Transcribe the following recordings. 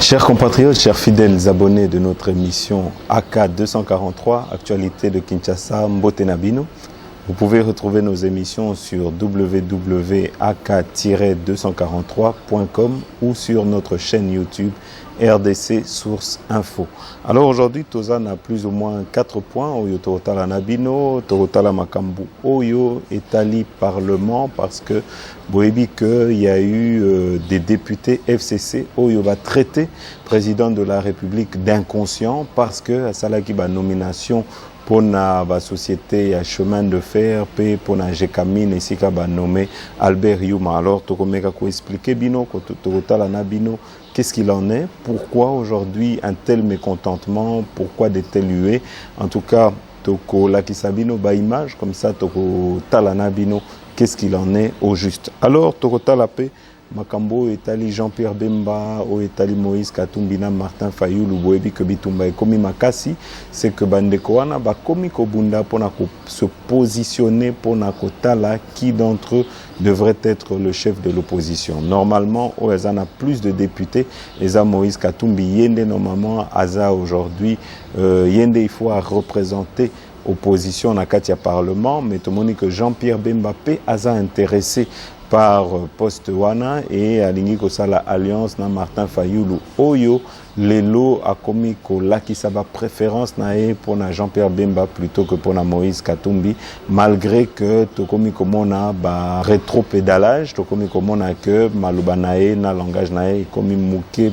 Chers compatriotes, chers fidèles abonnés de notre émission AK 243, actualité de Kinshasa, Mbote Nabino, vous pouvez retrouver nos émissions sur www.ak-243.com ou sur notre chaîne YouTube RDC Source Info. Alors aujourd'hui, Tozan a plus ou moins 4 points. Oyo Torotala Nabino, Torotala Makambu Oyo, Etali Parlement, parce que Boebi qu'il y a eu des députés FCC Oyo va traiter président de la République d'inconscient parce que à Salaki ba nomination pour la société à chemin de fer, pour la Jekamine, ici qui va nommer Albert Yuma. Alors, tu peux expliquer Bino, Bino, qu'est-ce qu'il en est, pourquoi aujourd'hui un tel mécontentement, pourquoi de tels huées. En tout cas, Toko Lakisabino ba image, comme ça, Toko Talana Bino, qu'est-ce qu'il en est au juste. Alors, Toko Talapé, Makambo etali Jean-Pierre Bemba, o etali Moïse Katumbi na Martin Fayulu boyebi que bitumba ekomi makasi, c'est que bandeko wana ba komi kobunda pona ko se positionner pona kotala qui d'entre eux devrait être le chef de l'opposition. Normalement, Oezan a plus de députés, Eza Moïse Katumbi yende normalement Aza aujourd'hui yende il faut représenter opposition na Katia Parlement, mais tout le monde dit que Jean-Pierre Bemba Aza intéressé par poste wana et alingi ko sala alliance na Martin Fayulu Oyo lelo a komi ko lakisaba préférence na pour na Jean-Pierre Bemba plutôt que pour na Moïse Katumbi, malgré que to komi ko mona ba rétropédalage, to komi ko mona que maluba nae na langage nae komi muke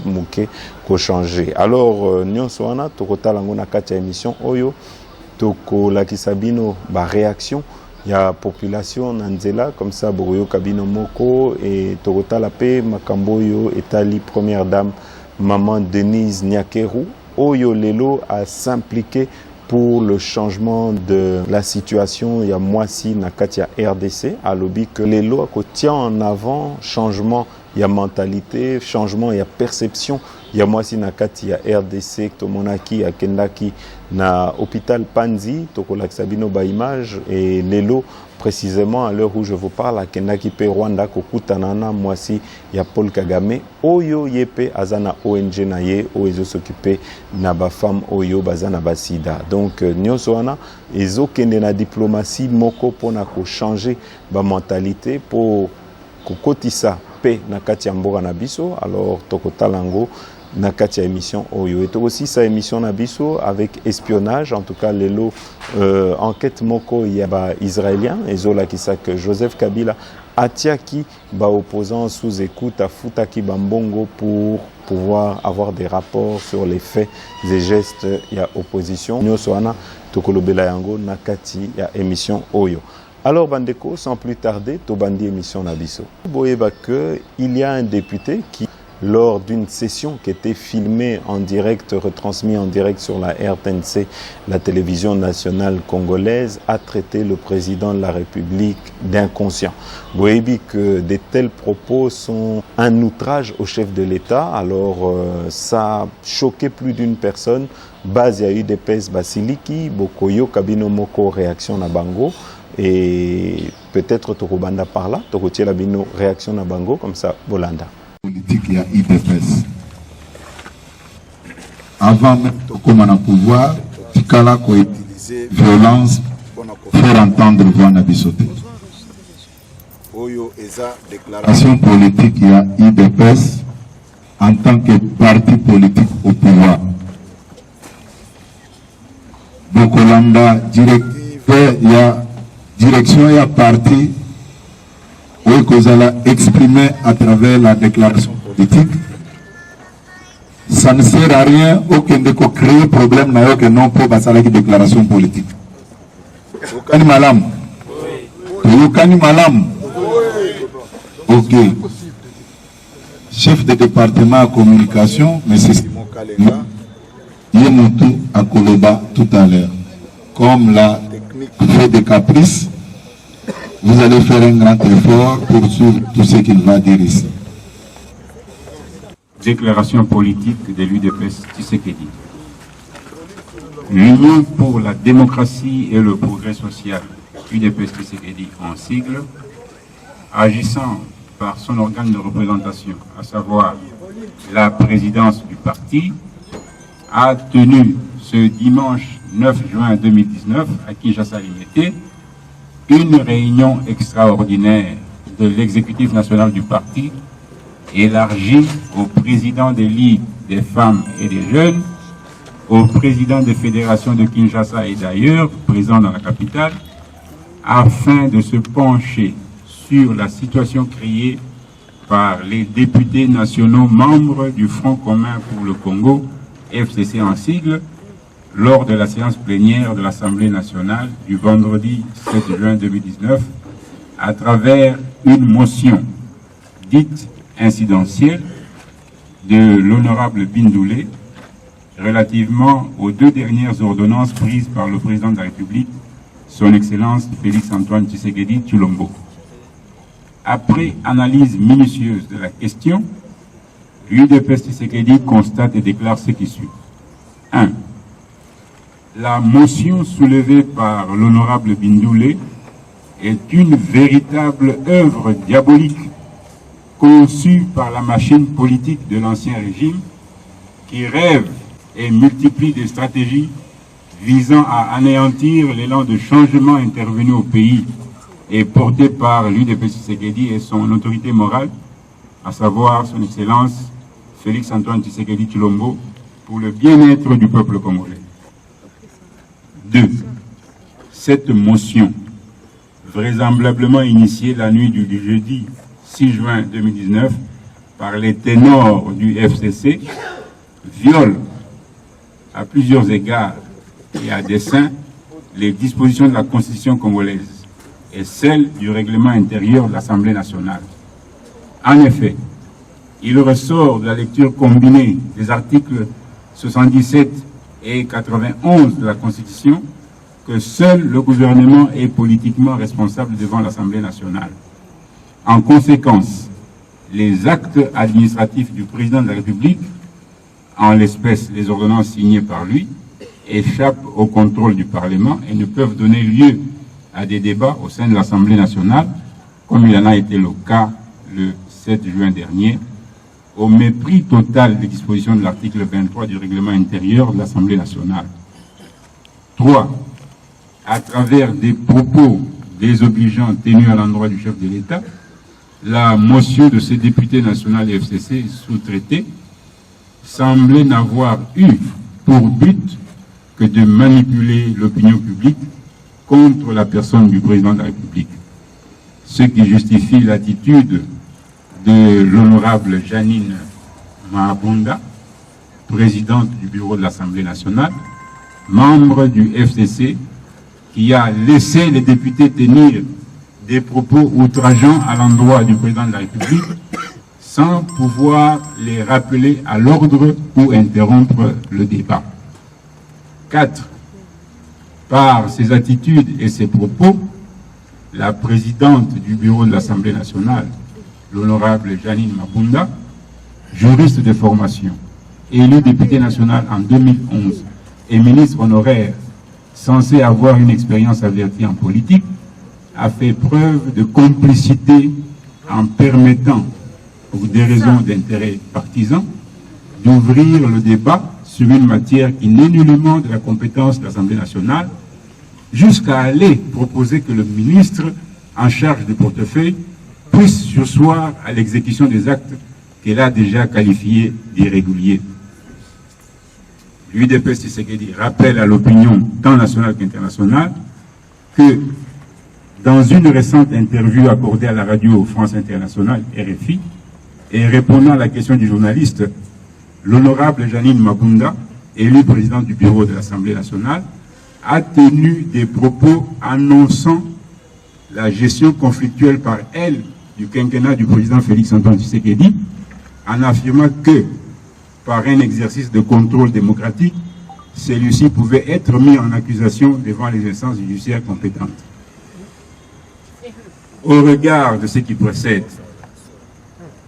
ko changer. Alors nyonso wana to kotala ngona kati émission Oyo to ko lakisabino ba réaction. Il y a population Nanzela, comme ça, Boroyo Kabino Moko et Torota Lape, Makamboyo, Etali, première dame, maman Denise Nyakeru, Oyo Lelo a s'impliqué pour le changement de la situation. Il y a Moisi Nakatia RDC, à lobby que Lelo tient en avant changement. Il y a mentalité, changement, il y a perception. Il y a Moisi Nakati, il y a RDC, Tomonaki, à Kendaki, na hôpital Panzi, Tokolak Sabino ba image, et Lelo, précisément à l'heure où je vous parle, à Kendaki pe Rwanda, Kokutanana, Moisi, il y a Paul Kagame, Oyo Yepe, Azana ONG Naye, Oyo s'occuper Naba femme Oyo, Bazana Basida. Donc, Nyosoana, Ezo Kende na diplomatie, Moko, pour changer ba mentalité, pour Kokotisa, Nakati Ambora Nabiso, alors Tokotalango, Nakati émission Oyo. Et aussi sa émission Nabiso avec espionnage, en tout cas Lelo, enquête Moko Yaba israélien, et Zola qui sait que Joseph Kabila Atiaki, opposant sous écoute à Futaki Bambongo pour pouvoir avoir des rapports sur les faits et gestes, il y a opposition. Nyosoana, Tokolobela Yango, Nakati, il y a émission Oyo. Alors, Bandeko, sans plus tarder, Tobandi émission Nabiso. Boyeba que il y a un député qui, lors d'une session qui était filmée en direct, retransmise en direct sur la RTNC, la télévision nationale congolaise, a traité le président de la République d'inconscient. Boyebi que de tels propos sont un outrage au chef de l'État. Alors, ça a choqué plus d'une personne. Base, il y a eu des pèses Basiliki, Bokoyo, Kabino Moko, réaction à Bango. Et peut-être Torobanda par là, Torotier Labino, réaction à Bango, comme ça, Bolanda. Politique, il y a IDPS. Avant même de comment on pouvoir, Tikala a utilisé violence pour faire entendre voix Nabisoté. Déclaration politique, il y a IDPS en tant que parti politique au pouvoir. Donc, Olanda, directeur, il y a direction et à parti où que vous allez exprimer à travers la déclaration politique. Ça ne sert à rien aucun de créer problème n'a que non pour passer la déclaration politique. Yokani malam. Yokani malam. Ok. Chef de département à communication, M. Simon Kalenga, Yemontou à Koloba tout à l'heure. Comme la fait des caprices, vous allez faire un grand effort pour suivre tout ce qu'il va dire ici. Déclaration politique de l'UDPS Tshisekedi. L'Union pour la démocratie et le progrès social, UDPS Tshisekedi en sigle, agissant par son organe de représentation, à savoir la présidence du parti, a tenu ce dimanche 9 juin 2019 à Kinshasa Limité une réunion extraordinaire de l'exécutif national du parti élargie aux présidents des ligues des femmes et des jeunes, aux présidents des fédérations de Kinshasa et d'ailleurs, présents dans la capitale, afin de se pencher sur la situation créée par les députés nationaux membres du Front commun pour le Congo, FCC en sigle, lors de la séance plénière de l'Assemblée nationale du vendredi 7 juin 2019, à travers une motion dite incidentielle de l'honorable Bindoulé relativement aux 2 dernières ordonnances prises par le président de la République, son Excellence Félix-Antoine Tshisekedi Tshilombo. Après analyse minutieuse de la question, l'UDPS Tshisekedi constate et déclare ce qui suit. 1. La motion soulevée par l'honorable Bindoulé est une véritable œuvre diabolique conçue par la machine politique de l'ancien régime qui rêve et multiplie des stratégies visant à anéantir l'élan de changement intervenu au pays et porté par l'UDPS Tshisekedi et son autorité morale, à savoir son Excellence Félix-Antoine Tshisekedi Tshilombo, pour le bien-être du peuple congolais. 2. Cette motion, vraisemblablement initiée la nuit du jeudi 6 juin 2019 par les ténors du FCC, viole à plusieurs égards et à dessein les dispositions de la Constitution congolaise et celles du règlement intérieur de l'Assemblée nationale. En effet, il ressort de la lecture combinée des articles 77 et 91 de la Constitution que seul le gouvernement est politiquement responsable devant l'Assemblée nationale. En conséquence, les actes administratifs du président de la République, en l'espèce les ordonnances signées par lui, échappent au contrôle du Parlement et ne peuvent donner lieu à des débats au sein de l'Assemblée nationale, comme il en a été le cas le 7 juin dernier, au mépris total des dispositions de l'article 23 du règlement intérieur de l'Assemblée nationale. 3. À travers des propos désobligeants tenus à l'endroit du chef de l'État, la motion de ces députés nationaux FCC sous-traités semblait n'avoir eu pour but que de manipuler l'opinion publique contre la personne du président de la République. Ce qui justifie l'attitude de l'honorable Janine Mahabunda, présidente du bureau de l'Assemblée nationale, membre du FCC, qui a laissé les députés tenir des propos outrageants à l'endroit du président de la République sans pouvoir les rappeler à l'ordre ou interrompre le débat. 4. Par ses attitudes et ses propos, la présidente du bureau de l'Assemblée nationale, l'honorable Janine Mabunda, juriste de formation, élue députée nationale en 2011 et ministre honoraire, censé avoir une expérience avertie en politique, a fait preuve de complicité en permettant, pour des raisons d'intérêt partisan, d'ouvrir le débat sur une matière qui n'est nullement de la compétence de l'Assemblée nationale, jusqu'à aller proposer que le ministre en charge du portefeuille puisse surseoir à l'exécution des actes qu'elle a déjà qualifiés d'irréguliers. L'UDPS Tshisekedi rappelle à l'opinion tant nationale qu'internationale que dans une récente interview accordée à la radio France Internationale, RFI, et répondant à la question du journaliste, l'honorable Janine Mabunda, élue présidente du bureau de l'Assemblée nationale, a tenu des propos annonçant la gestion conflictuelle par elle du quinquennat du président Félix-Antoine Tshisekedi, en affirmant que, par un exercice de contrôle démocratique, celui-ci pouvait être mis en accusation devant les instances judiciaires compétentes. Au regard de ce qui précède,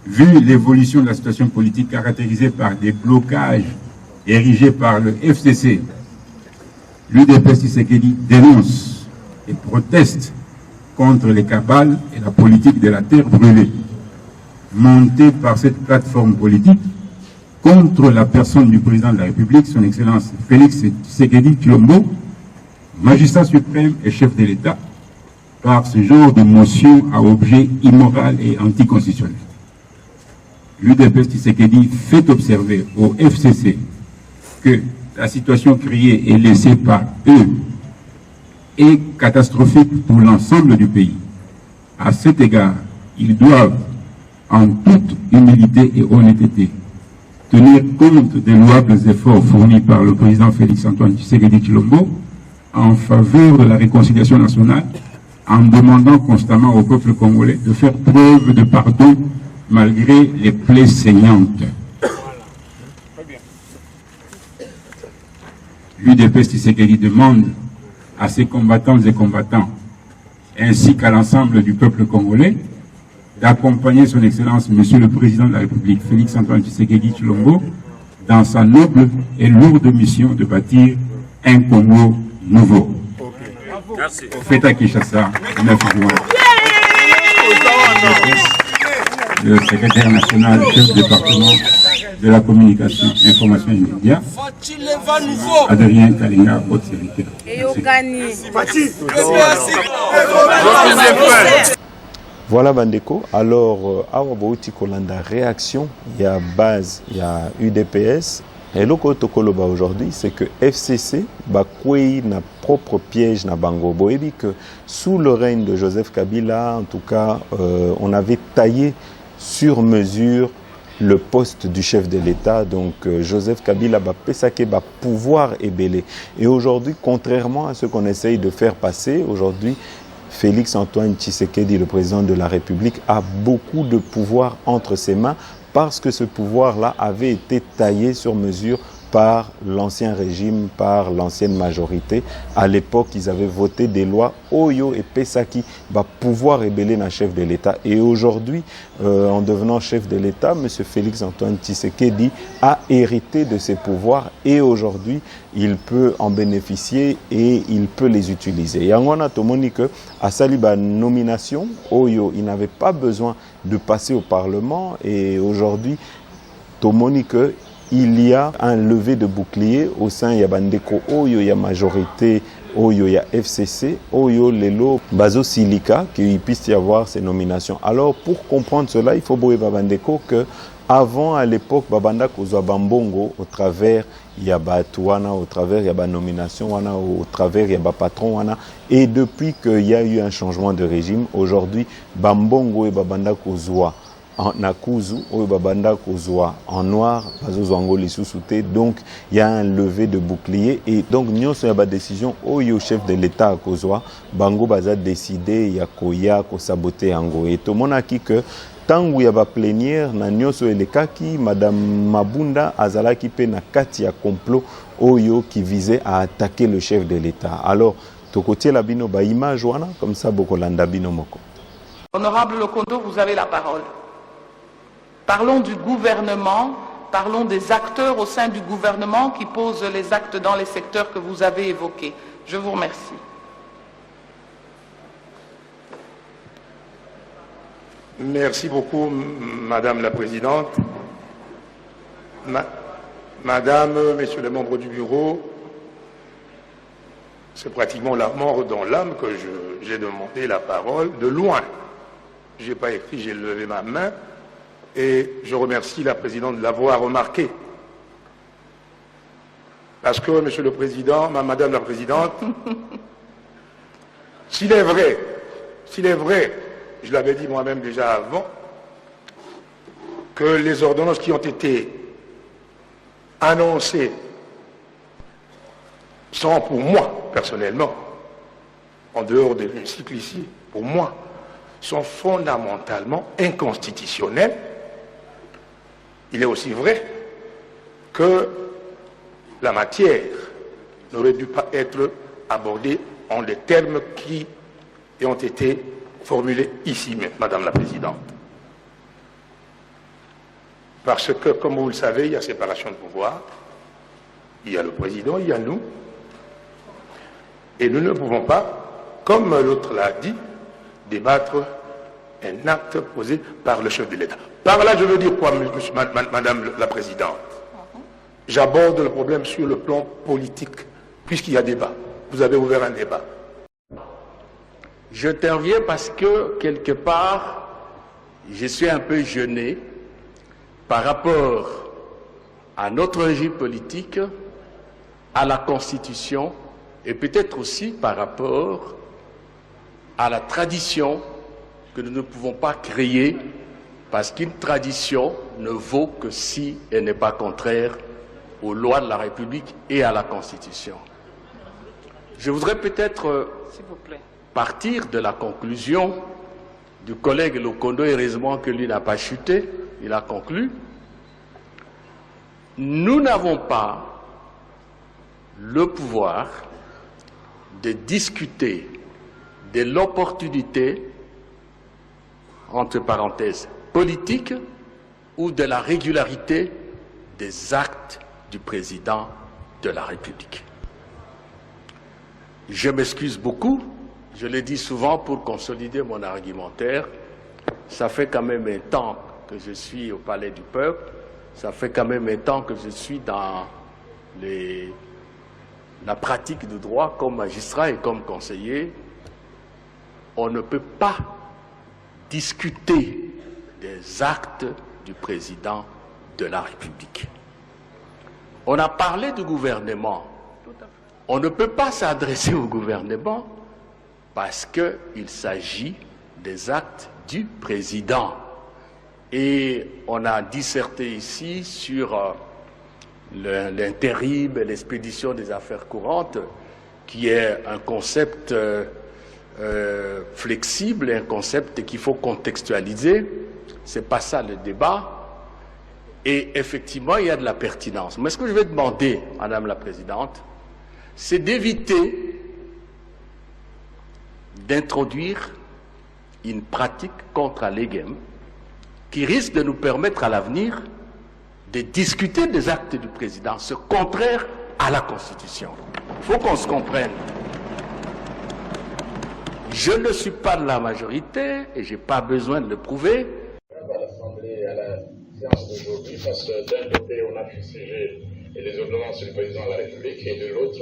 vu l'évolution de la situation politique caractérisée par des blocages érigés par le FCC, l'UDPS Tshisekedi dénonce et proteste contre les cabales et la politique de la terre brûlée, montée par cette plateforme politique contre la personne du président de la République, son Excellence Félix Tshisekedi Tshilombo, magistrat suprême et chef de l'État, par ce genre de motion à objet immoral et anticonstitutionnel. L'UDPS Tshisekedi fait observer au FCC que la situation créée et laissée par eux est catastrophique pour l'ensemble du pays. À cet égard, ils doivent, en toute humilité et honnêteté, tenir compte des louables efforts fournis par le président Félix-Antoine Tshisekedi Tshilombo en faveur de la réconciliation nationale, en demandant constamment au peuple congolais de faire preuve de pardon malgré les plaies saignantes. L'UDPS Tshisekedi demande à ses combattantes et combattants, ainsi qu'à l'ensemble du peuple congolais, d'accompagner son Excellence, Monsieur le Président de la République, Félix-Antoine Tshisekedi Tshilombo, dans sa noble et lourde mission de bâtir un Congo nouveau. Merci. Fête à Kinshasa, 9 juin. Le secrétaire national, chef du département de la communication, information et médias, Adrien Kalinga, haute sécurité. Voilà Bandeko, alors awa bauti kolanda réaction, il y a base, il y a UDPS. Et le protocole aujourd'hui, c'est que FCC bakwei na propre piège na bango boebi que sous le règne de Joseph Kabila, en tout cas, on avait taillé sur mesure le poste du chef de l'État. Donc Joseph Kabila va pesake va pouvoir ébeler. Et aujourd'hui, contrairement à ce qu'on essaye de faire passer, aujourd'hui, Félix-Antoine Tshisekedi, le président de la République, a beaucoup de pouvoir entre ses mains parce que ce pouvoir-là avait été taillé sur mesure par l'ancien régime, par l'ancienne majorité. À l'époque, ils avaient voté des lois Oyo et Pesaki va pouvoir rébeller un chef de l'État. Et aujourd'hui, en devenant chef de l'État, M. Félix-Antoine Tshisekedi a hérité de ses pouvoirs et aujourd'hui, il peut en bénéficier et il peut les utiliser. Et on a tomoni que à Saliba nomination, Oyo, il n'avait pas besoin de passer au Parlement et aujourd'hui, tomoni que il y a un lever de bouclier au sein de Bandeko Oyo, il y a majorité Oyo, il y a FCC, Oyo, Lelo, Bazo Silika, qu'il puisse y avoir ces nominations. Alors, pour comprendre cela, il faut voir Bandeko que avant, à l'époque, Babanda Kozwa Bambongo, au travers, il y a Batouana, au travers, il y a nomination, au travers, il y a patron, et depuis qu'il y a eu un changement de régime, aujourd'hui, Bambongo et Babanda Kozwa en Nakuzu, ou Babanda Kozwa en noir, donc il y a un levé de bouclier et donc nous avons une décision où le chef de l'État à Kozwa, Bango Baza décidé, il y a Koya, ko saboter Ango. Et tout le monde a dit que tant qu'il y a une plénière, Nyoso Elekaki, Madame Mabunda, Azalaki pe na kati ya complot Oyo qui visait à attaquer le chef de l'État. Alors, Tokotie Labino ba image wana comme ça Bokolanda Bino Moko. Honorable Lokondo, vous avez la parole. Parlons du gouvernement, parlons des acteurs au sein du gouvernement qui posent les actes dans les secteurs que vous avez évoqués. Je vous remercie. Merci beaucoup, Madame la Présidente. Madame, Messieurs les membres du Bureau, c'est pratiquement la mort dans l'âme que j'ai demandé la parole de loin. Je n'ai pas écrit, j'ai levé ma main. Et je remercie la Présidente de l'avoir remarqué. Parce que, Monsieur le Président, Madame la Présidente, s'il est vrai, je l'avais dit moi-même déjà avant, que les ordonnances qui ont été annoncées sont pour moi, personnellement, en dehors de l'hémicycle ici, pour moi, sont fondamentalement inconstitutionnelles. Il est aussi vrai que la matière n'aurait dû pas être abordée en des termes qui ont été formulés ici, Madame la Présidente. Parce que, comme vous le savez, il y a séparation de pouvoir, il y a le Président, il y a nous, et nous ne pouvons pas, comme l'autre l'a dit, débattre un acte posé par le chef de l'État. Par là, je veux dire quoi, Madame la Présidente? J'aborde le problème sur le plan politique, puisqu'il y a débat. Vous avez ouvert un débat. J'interviens parce que, quelque part, je suis un peu gêné par rapport à notre régime politique, à la Constitution, et peut-être aussi par rapport à la tradition que nous ne pouvons pas créer, parce qu'une tradition ne vaut que si elle n'est pas contraire aux lois de la République et à la Constitution. Je voudrais peut-être partir de la conclusion du collègue Lokondo, heureusement que lui n'a pas chuté, il a conclu. Nous n'avons pas le pouvoir de discuter de l'opportunité, entre parenthèses, politique ou de la régularité des actes du président de la République. Je m'excuse beaucoup, je le dis souvent pour consolider mon argumentaire. Ça fait quand même un temps que je suis au Palais du Peuple, ça fait quand même un temps que je suis dans la pratique du droit comme magistrat et comme conseiller. On ne peut pas discuter des actes du président de la République. On a parlé du gouvernement. On ne peut pas s'adresser au gouvernement parce qu'il s'agit des actes du président. Et on a disserté ici sur l'intérim et l'expédition des affaires courantes, qui est un concept flexible, un concept qu'il faut contextualiser. Ce n'est pas ça le débat. Et effectivement, il y a de la pertinence. Mais ce que je vais demander, Madame la Présidente, c'est d'éviter d'introduire une pratique contre legem qui risque de nous permettre à l'avenir de discuter des actes du président, ce contraire à la Constitution. Il faut qu'on se comprenne. Je ne suis pas de la majorité et je n'ai pas besoin de le prouver. À l'Assemblée, à la séance d'aujourd'hui, parce que d'un côté, on a fustigé les ordonnances du président de la République et de l'autre,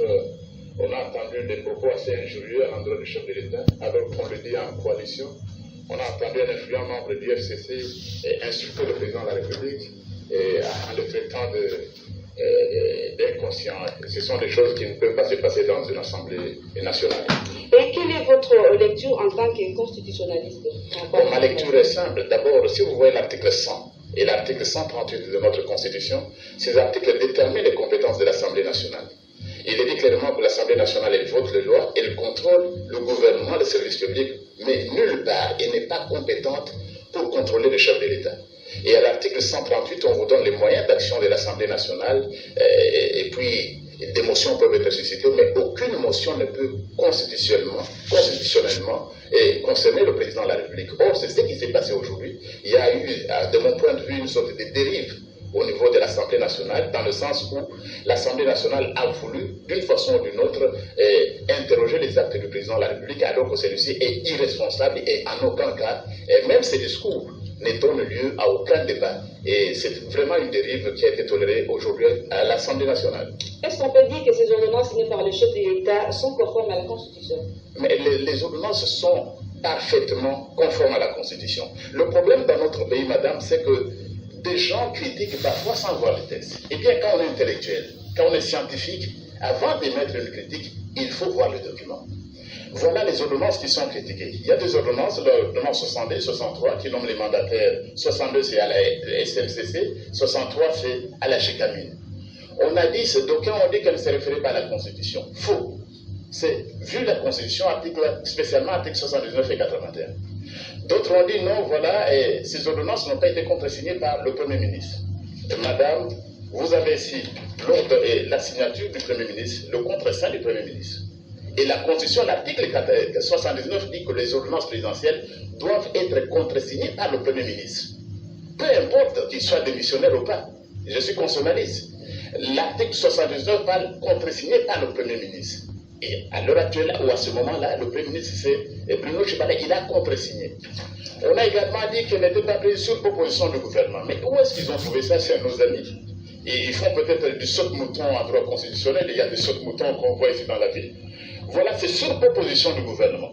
on a entendu des propos assez injurieux à l'endroit du chef de l'État, alors qu'on le dit en coalition. On a entendu un influent membre du FCC insulter le président de la République en le traitant d'inconscient. Ce sont des choses qui ne peuvent pas se passer dans une Assemblée nationale. Et quelle est votre lecture en tant que constitutionnaliste? Ma lecture est simple. D'abord, si vous voyez l'article 100 et l'article 138 de notre Constitution, ces articles déterminent les compétences de l'Assemblée nationale. Il est dit clairement que l'Assemblée nationale, elle vote les lois, elle contrôle le gouvernement, le service public, mais nulle part, elle n'est pas compétente pour contrôler le chef de l'État. Et à l'article 138, on vous donne les moyens d'action de l'Assemblée nationale, et puis des motions peuvent être suscitées, mais aucune motion ne peut constitutionnellement concerner le président de la République. Or, c'est ce qui s'est passé aujourd'hui. Il y a eu, de mon point de vue, une sorte de dérive au niveau de l'Assemblée nationale, dans le sens où l'Assemblée nationale a voulu, d'une façon ou d'une autre, interroger les actes du président de la République, alors que celui-ci est irresponsable et en aucun cas, même ses discours ne donnent lieu à aucun débat. Et c'est vraiment une dérive qui a été tolérée aujourd'hui à l'Assemblée nationale. Est-ce qu'on peut dire que ces ordonnances signées par le chef de l'État sont conformes à la Constitution? Mais les ordonnances sont parfaitement conformes à la Constitution. Le problème dans notre pays, madame, c'est que des gens critiquent parfois sans voir le texte. Eh bien, quand on est intellectuel, quand on est scientifique, avant d'émettre une critique, il faut voir le document. Voilà les ordonnances qui sont critiquées. Il y a des ordonnances, l'ordonnance 62, 63, qui nomment les mandataires. 62, c'est à la SNCC, 63, c'est à la Chicamine. On a dit, d'aucuns ont dit qu'elle ne se référait pas à la Constitution. Faux. C'est, vu la Constitution, spécialement articles 79 et 81. D'autres ont dit non, voilà, et ces ordonnances n'ont pas été contresignées par le Premier ministre. Madame, vous avez ici l'ordre et la signature du Premier ministre, le contreseing du Premier ministre. Et la Constitution, l'article 79 dit que les ordonnances présidentielles doivent être contresignées par le Premier ministre. Peu importe qu'il soit démissionnaire ou pas. Je suis constitutionnaliste. L'article 79 parle contresigné par le Premier ministre. Et à l'heure actuelle, ou à ce moment-là, le Premier ministre, c'est Bruno Tshibala, il a contre-signé. On a également dit qu'elle n'était pas prise sur proposition du gouvernement. Mais où est-ce qu'ils ont trouvé ça? C'est nos amis. Et ils font peut-être du saute-mouton en droit constitutionnel. Il y a des saute-moutons qu'on voit ici dans la ville. Voilà, c'est sur proposition du gouvernement.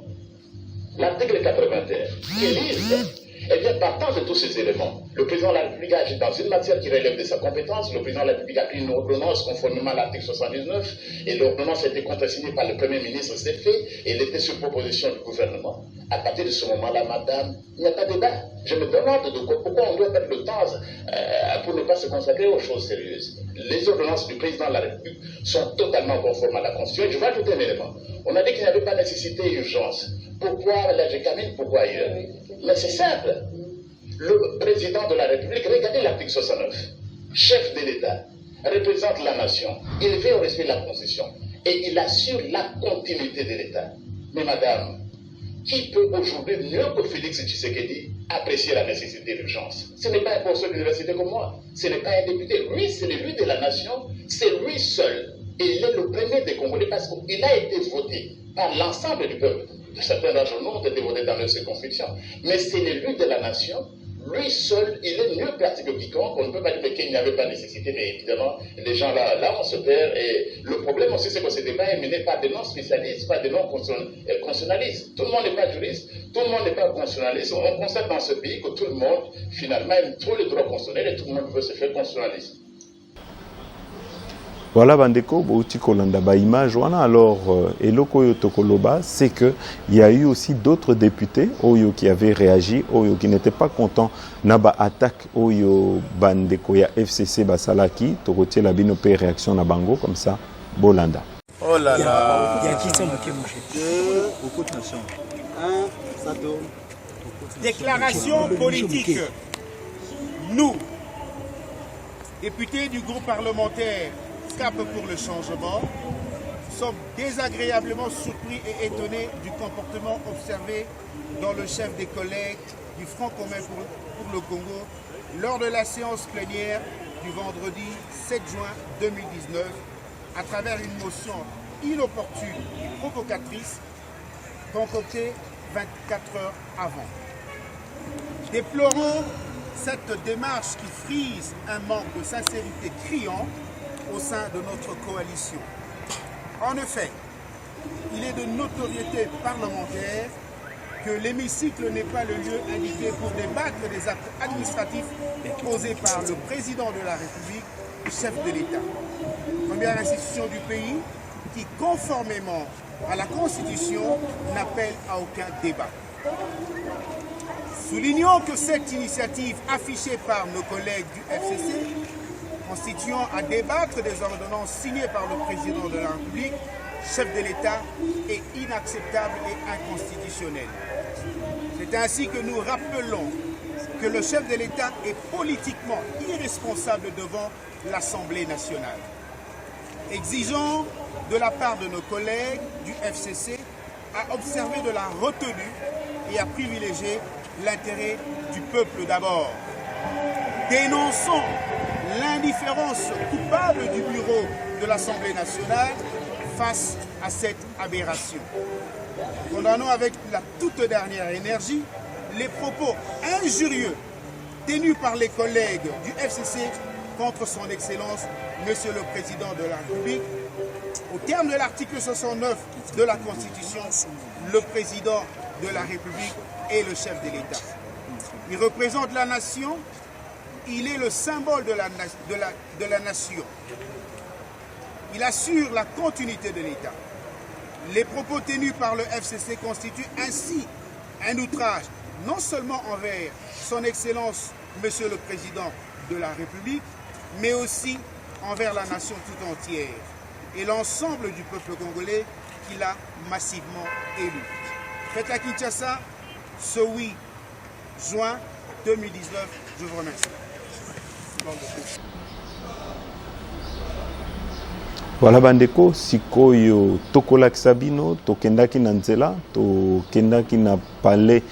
L'article 81, qui lise, eh bien, partant de tous ces éléments, le président de la République a agi dans une matière qui relève de sa compétence. Le président de la République a pris une ordonnance conformément à l'article 79, et l'ordonnance a été contresignée par le Premier ministre, c'est fait, et elle était sur proposition du gouvernement. À partir de ce moment-là, madame, il n'y a pas de débat. Je me demande pourquoi on doit perdre le temps pour ne pas se consacrer aux choses sérieuses. Les ordonnances du président de la République sont totalement conformes à la Constitution. Je vais ajouter un élément. On a dit qu'il n'y avait pas nécessité et urgence. Pourquoi la GECAMIN, pourquoi ailleurs? Mais c'est simple. Le président de la République, regardez l'article 69, chef de l'État, représente la nation, il veille au respect de la Constitution et il assure la continuité de l'État. Mais madame, qui peut aujourd'hui, mieux que Félix Tshisekedi, apprécier la nécessité d'urgence? Ce n'est pas un professeur d'université comme moi, ce n'est pas un député. Lui, c'est l'élu de la nation, c'est lui seul. Et il est le premier des Congolais parce qu'il a été voté par l'ensemble du peuple. Certains d'entre nous ont été votés dans leur circonscription. Mais c'est l'élu de la nation. Lui seul, il est mieux placé que quiconque. On ne peut pas dire qu'il n'y avait pas nécessité, mais évidemment, les gens là, on se perd. Et le problème aussi, c'est que ce débat est mené par des non-spécialistes, par des non-constitutionnalistes. Tout le monde n'est pas juriste, tout le monde n'est pas constitutionnaliste. On constate dans ce pays que tout le monde, finalement, aime trop les droits constitutionnels et tout le monde veut se faire constitutionnaliste. Voilà, Bandeko, Bouti Kolanda Baïmage, alors, Eloko Yotokoloba, c'est qu'il y a eu aussi d'autres députés Oyo, qui avaient réagi, Oyo, qui n'étaient pas contents Naba attaque Oyo Bandeko, ya FCC Basalaki, Torotier la Binopé réaction na Bango, comme ça, Bolanda. Oh là là, il y a qui sont beaucoup de nations. Déclaration politique. Nous, députés du groupe parlementaire Cap pour le changement, sommes désagréablement surpris et étonnés du comportement observé dans le chef des collègues du Front commun pour le Congo lors de la séance plénière du vendredi 7 juin 2019 à travers une motion inopportune et provocatrice concoctée 24 heures avant. Déplorons cette démarche qui frise un manque de sincérité criant au sein de notre coalition. En effet, il est de notoriété parlementaire que l'hémicycle n'est pas le lieu indiqué pour débattre des actes administratifs posés par le président de la République, chef de l'État. Première institution du pays qui, conformément à la Constitution, n'appelle à aucun débat. Soulignons que cette initiative affichée par nos collègues du FCC constituant à débattre des ordonnances signées par le président de la République, chef de l'État, est inacceptable et inconstitutionnelle. C'est ainsi que nous rappelons que le chef de l'État est politiquement irresponsable devant l'Assemblée nationale. Exigeons de la part de nos collègues du FCC à observer de la retenue et à privilégier l'intérêt du peuple d'abord. Dénonçons l'indifférence coupable du bureau de l'Assemblée nationale face à cette aberration. Condamnons avec la toute dernière énergie les propos injurieux tenus par les collègues du FCC contre son Excellence, Monsieur le Président de la République. Au terme de l'article 69 de la Constitution, le Président de la République est le chef de l'État. Il représente la nation. Il est le symbole de la nation. Il assure la continuité de l'État. Les propos tenus par le FCC constituent ainsi un outrage non seulement envers son Excellence, Monsieur le Président de la République, mais aussi envers la nation tout entière et l'ensemble du peuple congolais qu'il a massivement élu. Faites à Kinshasa ce 8 juin 2019. Je vous remercie. Voilà bandeko sikoyo tokolakisa bino tokendaki na nzela tokendaki na palais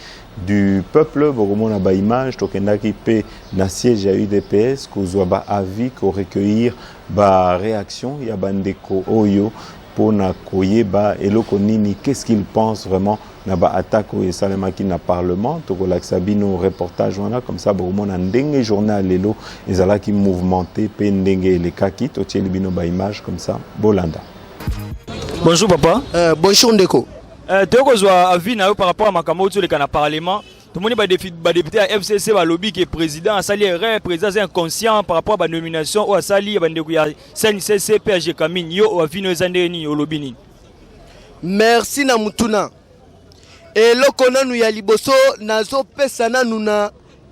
du peuple bokomona ba image tokendaki pe na siège ya UDPS kozwa ba avis ko recueillir ba réaction ya bandeko oyo pour na koyeba eloko nini, qu'est-ce qu'il pense vraiment na ba attaque ou salema qui na parlement to ko sabino reportage wana comme ça bon na ndenge journal lelo ezala qui mouvementé pe ndenge le kaki to tieli bino ba image comme ça bolanda. Bonjour papa. Bonjour Ndeko. Toko zwa avis na yo par rapport à makambo to le kana parlement. Tout le monde ba député à FCC ba lobby qui est président a sali président inconscient par rapport à la nomination ou a sali ba ndeko ya CNCC PG Kamine yo o avis no ezande ni o lobby ni. Merci na mutuna. Et lokona nu ya liboso nazo pesana nuna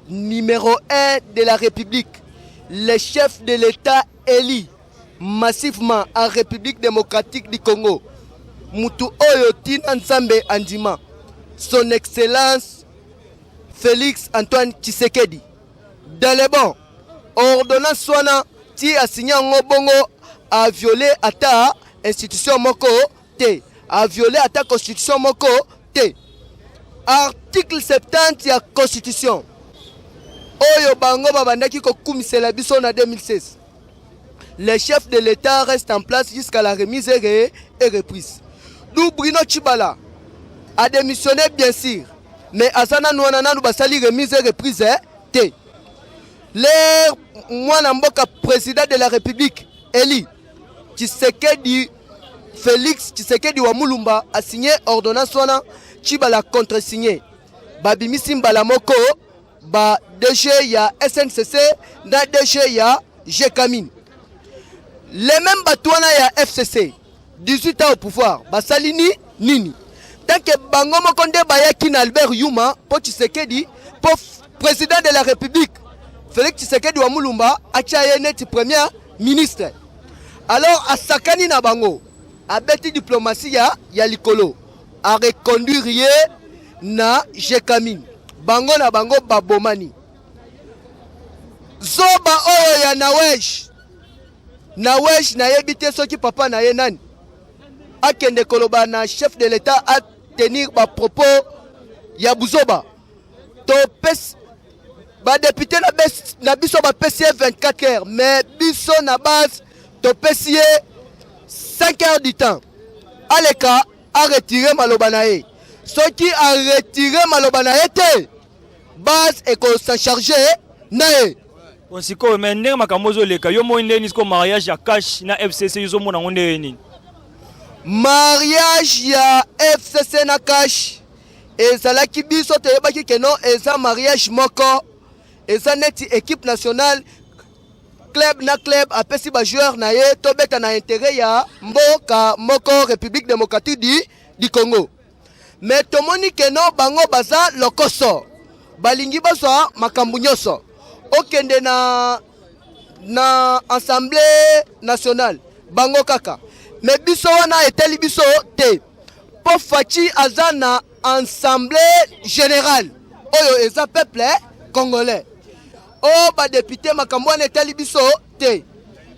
numéro 1 de la République. Le chef de l'État élu massivement en République démocratique du Congo. Mutu oyo tina nzambe andima. Son Excellence Félix Antoine Tshisekedi. Dans les bons, ordonnance soana ti a signé un bongo a violé ata institution moko te. A violé ata constitution moko te. Article 70 de la Constitution. Oyo bango babandaki ko kumisela biso na 2016. Le chef de l'État reste en place jusqu'à la remise et reprise. D'où Bruno Tshibala a démissionné bien sûr. Mais Azana Nouanana nous basali remise et reprise te. L'air Mwana Mboka président de la République élu Tshisekedi Félix Tshisekedi wa Mulumba a signé ordonnance wana Tshibala contre-signé. Babimisi Mbala moko ba DG ya SNCC na DG ya Jekamine. Les mêmes batouana ya FCC 18 ans au pouvoir basalini nini. Tant que bango mokonde bayaki na Albert Yuma po Tshisekedi po président de la République Félix Tshisekedi wa Mulumba achaye neti premier ministre. Alors asakani na bango a beti diplomatie ya likolo a reconduire na Jekamine bango na bango babomani zoba oyo ya Nawesh na yebite soki papa na ye nani akende koloba na chef de l'État a tenir ba propos ya buzoba to pes ba député na biso ba pesier 24 heures mais biso na base to pesier 5 heures du temps. Aleka a retiré maloba na ye. Soki a retiré maloba na ye te base et qu'on s'en charger na ye. On siko mais ndenge makambo zo leka yo mo ndeni ko mariage ya cash na FCC yo mo na ngonde ni. Mariage ya FCC na cash ezalaki biso te yebaki keno eza mariage moko eza neti équipe nationale club na club apesi ba joueur na ye to beta na intérêt ya mboka moko République démocratique du Congo. Mais tomoni keno bango baza lokoso balingi bazwa makambu nyoso okende na assemblée nationale bango kaka mais biso wana eteli biso te po fachi azana assemblée générale oyo eza peuple congolais o ba député makambo wana eteli biso te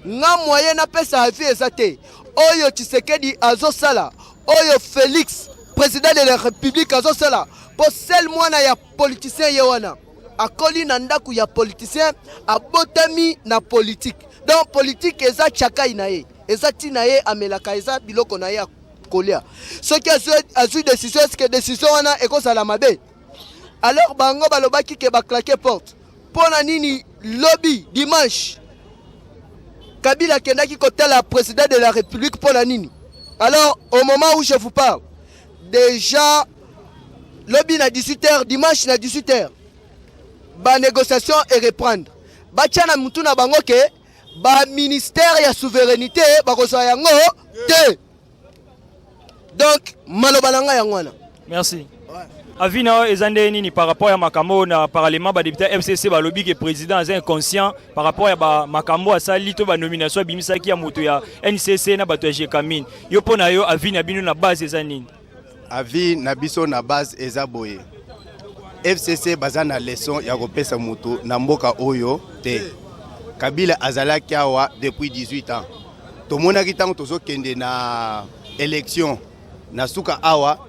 nga moyen na pesa avi eza te oyo Tshisekedi azosala oyo Félix président de la République azosala po sel mwana ya politicien ye wana akoli na ndaku ya politicien abotami na politique. Donc politique eza chakai na ye eza tina ye amelaka eza biloko na ye kolia soki azui décision est-ce que décision wana ekozala mabe alors bango balobaki ke ba claquer porte pona nini lobby dimanche Kabila kendaki kotala président de la République pona nini. Alors au moment où je vous parle déjà lobby na 18h dimanche na 18h ba négociation et reprendre ba tchana mutu na bango ke ba ministère ya souveraineté ba kozwa yango te. Donc malobalanga yangwana. Merci. Avina ezande nini par rapport à makambo na parlement ba député FCC ba lobby que président est inconscient par rapport à ba makambo asali to ba nomination bimisaki ya moto ya NCC na bato ya Jekamine. Yo pona yo avina bino na base ezanini. Avi na biso na base eza boye. FCC bazana leçon ya kopesa moto na mboka oyo te. Kabila azalaki awa depuis 18 ans. Tomonaki tango tozokende na élection na suka awa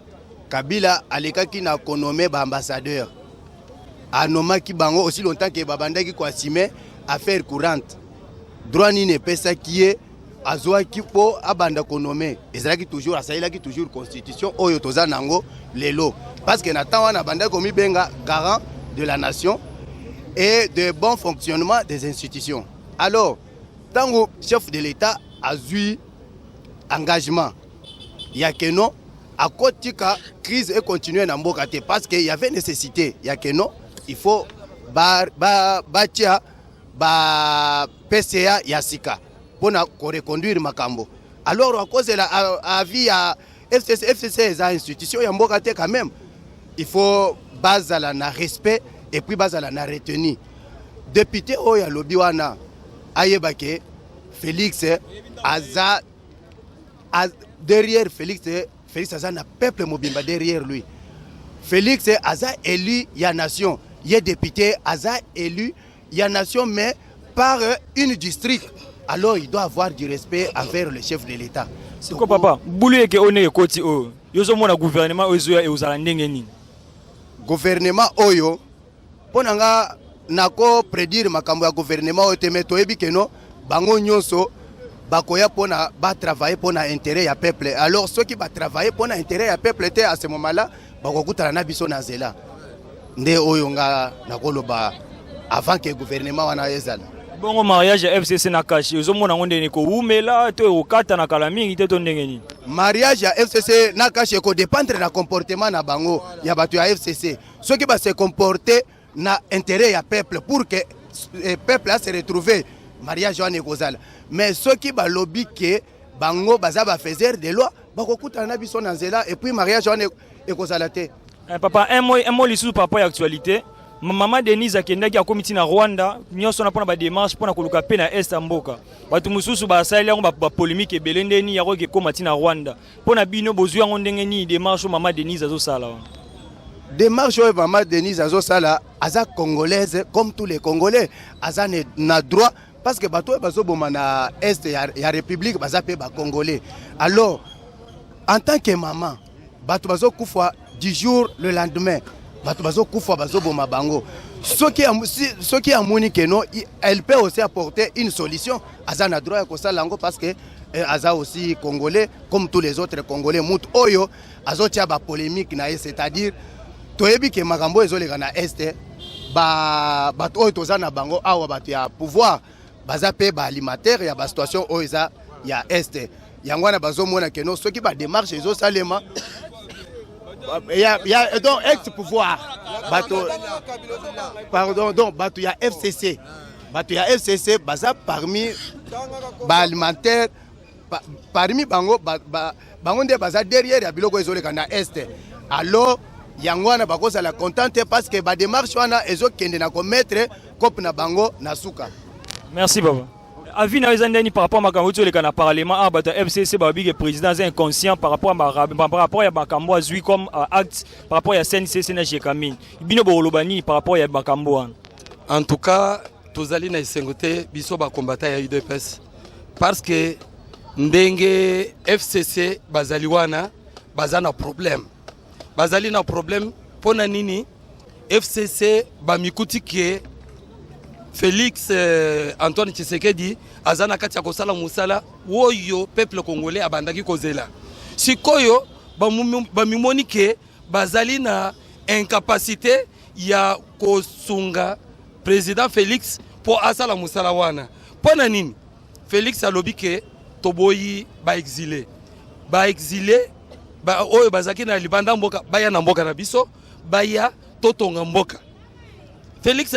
Kabila alekaki na konome ba ambassadeur. Anomaki bango aussi longtemps que babandaki ko assumer affaire courante. Droit ni ne pesa qui est azwaki po abanda konome ezalaki toujours asalelaki toujours constitution oyo toza nango lelo parce que na temps wana banda komi benga garant de la nation et de bon fonctionnement des institutions. Alors tango chef de l'État azui engagement ya que non à kotika crise et continuer na mboka te parce que y avait nécessité ya que non il faut batia ba PCA ya sika pour reconduire makambo. Alors à cause de la avis à FCC les institutions ya mboka te quand même il faut base na respect et puis base na retenue. Député oya lobi wana ayebake Félix aza derrière Félix aza na peuple mobimba derrière lui. Félix aza élu ya nation, il est député aza élu ya nation mais par une district. Alors il doit avoir du respect envers le chef de l'État. C'est quoi papa? Boulé que on est côté o. Yo so mona gouvernement ozoya e ozala ndenge nini? Gouvernement oyo ponanga nako prédire makambo ya gouvernement oyo te mais toyebi que non bango nyonso bakoya pona ba travailler pona intérêt ya peuple. Alors ceux qui va travailler pona intérêt ya peuple te à ce moment-là bakokutana na biso na zela. Nde oyo nga nakoloba avant que gouvernement wana ezala. Bongo mariage ya FCC na caché ozomona ngonde ne ko umela to okata na kala mingi te to ndenge nini? Mariage ya FCC na caché ko dépendre na comportement na bango ya bato ya FCC. Ceux qui va se comporter na intérêt ya peuple pour que le peuple a se retrouver mariage wana ekozala. Mais ceux qui va lobby que bango baza ba faiseur de loi bakokutana na biso na nzela et puis mariage wana ekozala te. Papa un mot lisou papa ya actualité. Maman Denise akendaki ya komiti na Rwanda nyonso na pona ba démarche pona koluka pe na Est Mboka. Batu mususu ba salela ba polémique ebele ndeni ya koke komati na Rwanda. Pona bino bozu yango ndenge ni démarche maman Denise azo sala. Démarche oyo maman Denise azo sala aza congolaise comme tous les Congolais aza na droit parce que bato bazo boma na Est ya République baza pe ba Congolais. Alors en tant que maman bato bazo kufa du jour le lendemain. Bato bazo kufa bazo boma bango. Ce qui a moni que non, elle peut aussi apporter une solution. Aza na droit ko sala ngo parce que aza aussi congolais comme tous les autres Congolais. Mout oyo azo tia ba polémique na c'est-à-dire toyebi ke makambo ezoleka na Est bato oyo toza na bango awa bato ya pouvoir baza pe ba alimentaire ya ba situation oyo eza ya Est. Yango na bazo mona que non, ceux qui ba démarche ezo salema il y a donc ex-pouvoir donc bato ya FCC baza parmi ba alimentaire parmi bango bango nde baza derrière ya biloko ezoleka na Est. Alors yango wana bakozala contente parce que ba démarche wana ezokende na komettre cop na bango na suka. Merci papa. Avis na ezandeni par rapport à makambo to le kana parlement a bata FCC ba big président inconscient par rapport à makambo azui comme acte par rapport à CNCC na Jekamine. Bino bo lobani par rapport à makambo. En tout cas, tozali na isengote biso ba combattant ya UDPS parce que ndenge FCC bazali wana bazana problème. Bazali na problème pona nini FCC ba mikuti ke Félix Antoine Tshisekedi azana kati ya kosala musala woyo peuple congolais abandaki kozela. Sikoyo bamimoni ke bazali na incapacité ya kosunga président Félix pour asala musala wana. Pona nini Félix alobi ke toboyi ba exilé ba oyo bazaki na libanda mboka baya na mboka na biso baya totonga mboka. Félix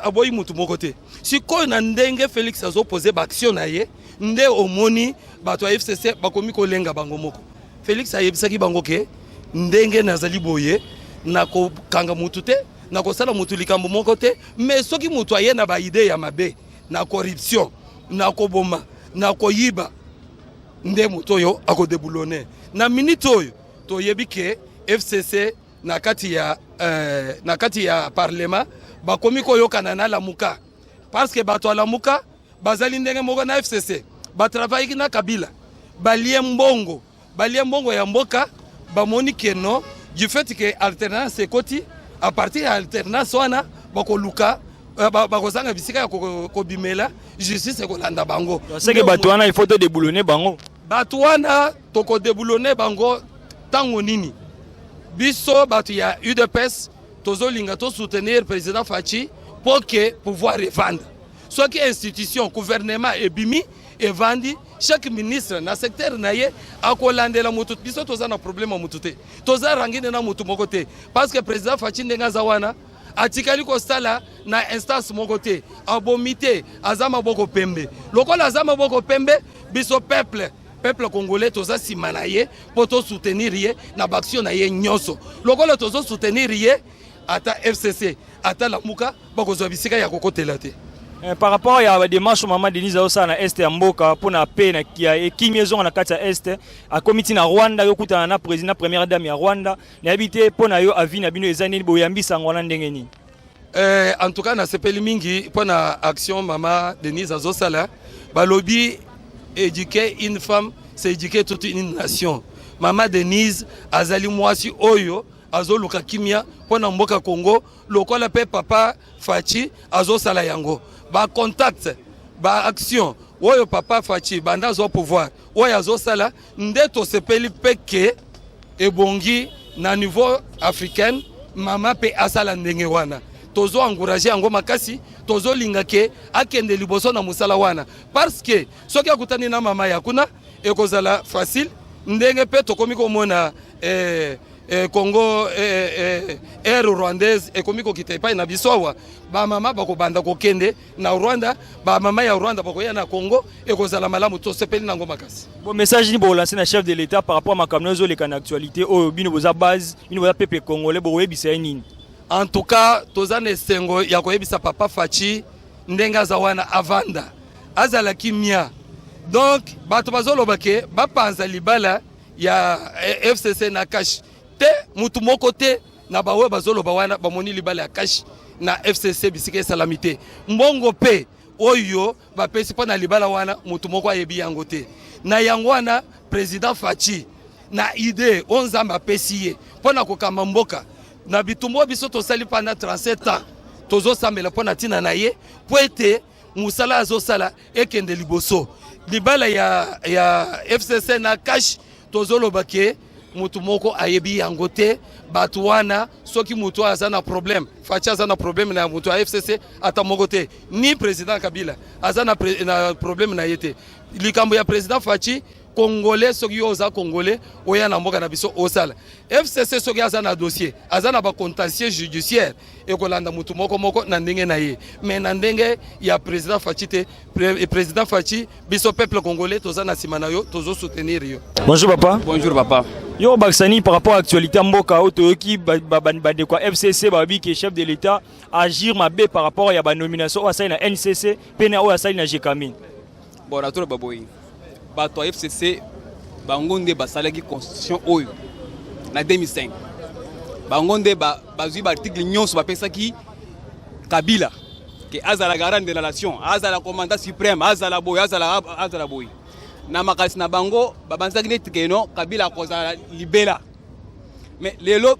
aboyi mutu moko te. Sikoyo na ndenge Félix azo poser ba action na ye nde omoni bato ya FCC bakomi kolenga bango moko. Félix ayebisaki bango ke ndenge nazali boye na ko kanga mutu te na ko sala mutu likambo moko te mais soki mutu aye na ba idée ya mabe na corruption na ko boma na ko yiba nde mutu yo akodebulone na minute oyo toyebi ke FCC na kati ya parlement bakomi koyokana na lamuka parce que bato lamuka bazali ndenge moko na FCC batravaille na Kabila balie mbongo ya mboka bamoni ke non du fait que alternance ekoti à partir ya alternance wana bakoluka bakozanga bisika ya kobimela justice ekolanda bango. C'est que bato wana il faut te déboulonner bango. Bato wana toko déboulonner bango tango nini. Biso bato ya UDPS tozolinga to soutenir président Fachi pour que pouvoir revendre. Soit que institution gouvernement ebimi evandi chaque ministre na secteur naye akolandela mutu biso tozana problème mutute. Toza rangine na mutu mokote parce que président Fachi ndenga zawana atikali kosala na instance mokote abomité azama boko pembe. Lokola azama boko pembe biso peuple congolais toza simana ye pour to soutenir ye na baction na ye nyoso. Lokola tozo soutenir ye ata FCC ata la muka bakozwa bisika ya kokotela te. Par rapport à la démarche maman Denise Aosa na Est ya Mboka pour na paix na kia ekimiezo na kati ya Est a comité na Rwanda yokuta na président première dame ya Rwanda na habité pour na yo avi na bino ezani boyambisa ngwana ndengeni. En tout cas na sepeli mingi pour na action maman Denise Azosala balobi éduquer une femme c'est éduquer toute une nation. Maman Denise azali mwasi oyo azoluka kimia pour na Mboka Congo lokola pe papa Fachi Azosala yango. Ba contact, ba action, oyo papa Fachi, banda zo pouvoir, oyo azo sala, ndeto sepeli peke ebongi na niveau africain, mama pe asala ndenge wana. Tozo encourager yango makasi, tozo lingake akende liboso na musala wana. Parce que soki akutani na mama yakuna ekozala facile, ndenge pe tokomi komona Congo air rwandaise ekomiko kitepa na bisowa ba mama bako banda kokende na Rwanda ba mama ya Rwanda bako ya na Congo ekozala malamu to sepeli nango makasi. Bon message ni bo lancer na chef de l'état par rapport à makamnezo les kan actualité o bino boza base bino boza peuple congolais bo yebisa nini. En tout cas tozane sengo ya koyebisa papa Fachi ndenga zawana avanda azala kimia. Donc bato bazoloba ke ba panza libala ya FCC na cash te mutu moko te na bawe bazolo bawana bamoni libala ya cash na FCC bisike salamité mbongo pe oyo ba pesi pa na libala wana mutu moko ayebi yango te na yango wana président Fachi na idée onzamba pesiye pona kokamba mboka na bitumbo biso to sali pendant 37 ans tozo sambela pona tina na ye poete musala azosala ekende liboso libala ya FCC na cash tozolo bake mutu moko ayebi yango te batu wana soki mutu azana problème Fachi azana problème na mutu a FCC ata moko te ni président Kabila azana na problème na yete likambo ya président Fachi congolais soki oza congolais oya na mboka na biso osala FCC soki azana dossier azana ba contentieux judiciaire ekolanda mutu moko na ndenge na ye mais na ndenge ya président Fachi te président Fachi biso peuple congolais tozana simana yo tozo soutenir yo. Bonjour papa. Bonjour papa. Yo Baksani par rapport à l'actualité à Mboka otoyoki de quoi FCC babi qui est chef de l'état agir mabé par rapport à la nomination à na NCC pena o asali na Jekamin. Bon ratour baboyi. Bato FCC bangonde basalaki constitution oyo na 2005. Bangonde bazui ba article nyonso bapesaki Kabila que azala garant de la nation, azala commandant suprême, azala boy. Na makasi na bango babanzaki neti keno Kabila kozala libela. Mais lelo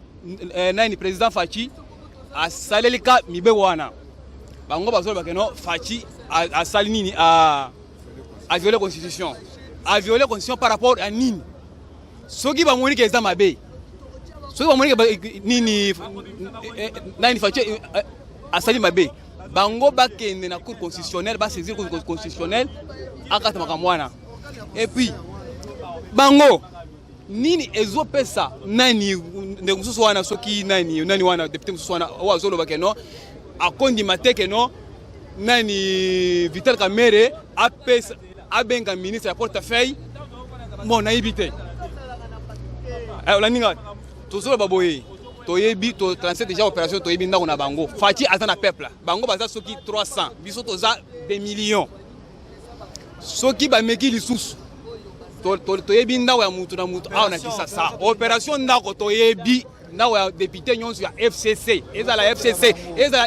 nani président Fachi asalelika mibe wana. Bango bazolo bakeno Fachi asali nini a violer constitution. A violer constitution par rapport à nini. Soki ba moni ke za mabe. Soki ba moni ke nini nani Fachi asali mabe. Bango bakende na cour constitutionnelle ba saisir cour constitutionnelle akata makamwana. Et puis bango nini ezopesa nani ndengususu wana soki nani wana député mususu wana wazolo bakeno akondi mateke no nani Vital Kamerhe apesa abenga ministre ya portefeuille mon naibité olaninga tozolo baboye toyebi to 37 déjà opération toyebi ndako na bango Fachi azana peuple bango baza soki 300 biso toza des millions soki bameki lisusu toyebi ndako ya mutu na mutu awa na Kisasa opération ndako toyebi ndako ya député nyonso ya FCC ezala FCC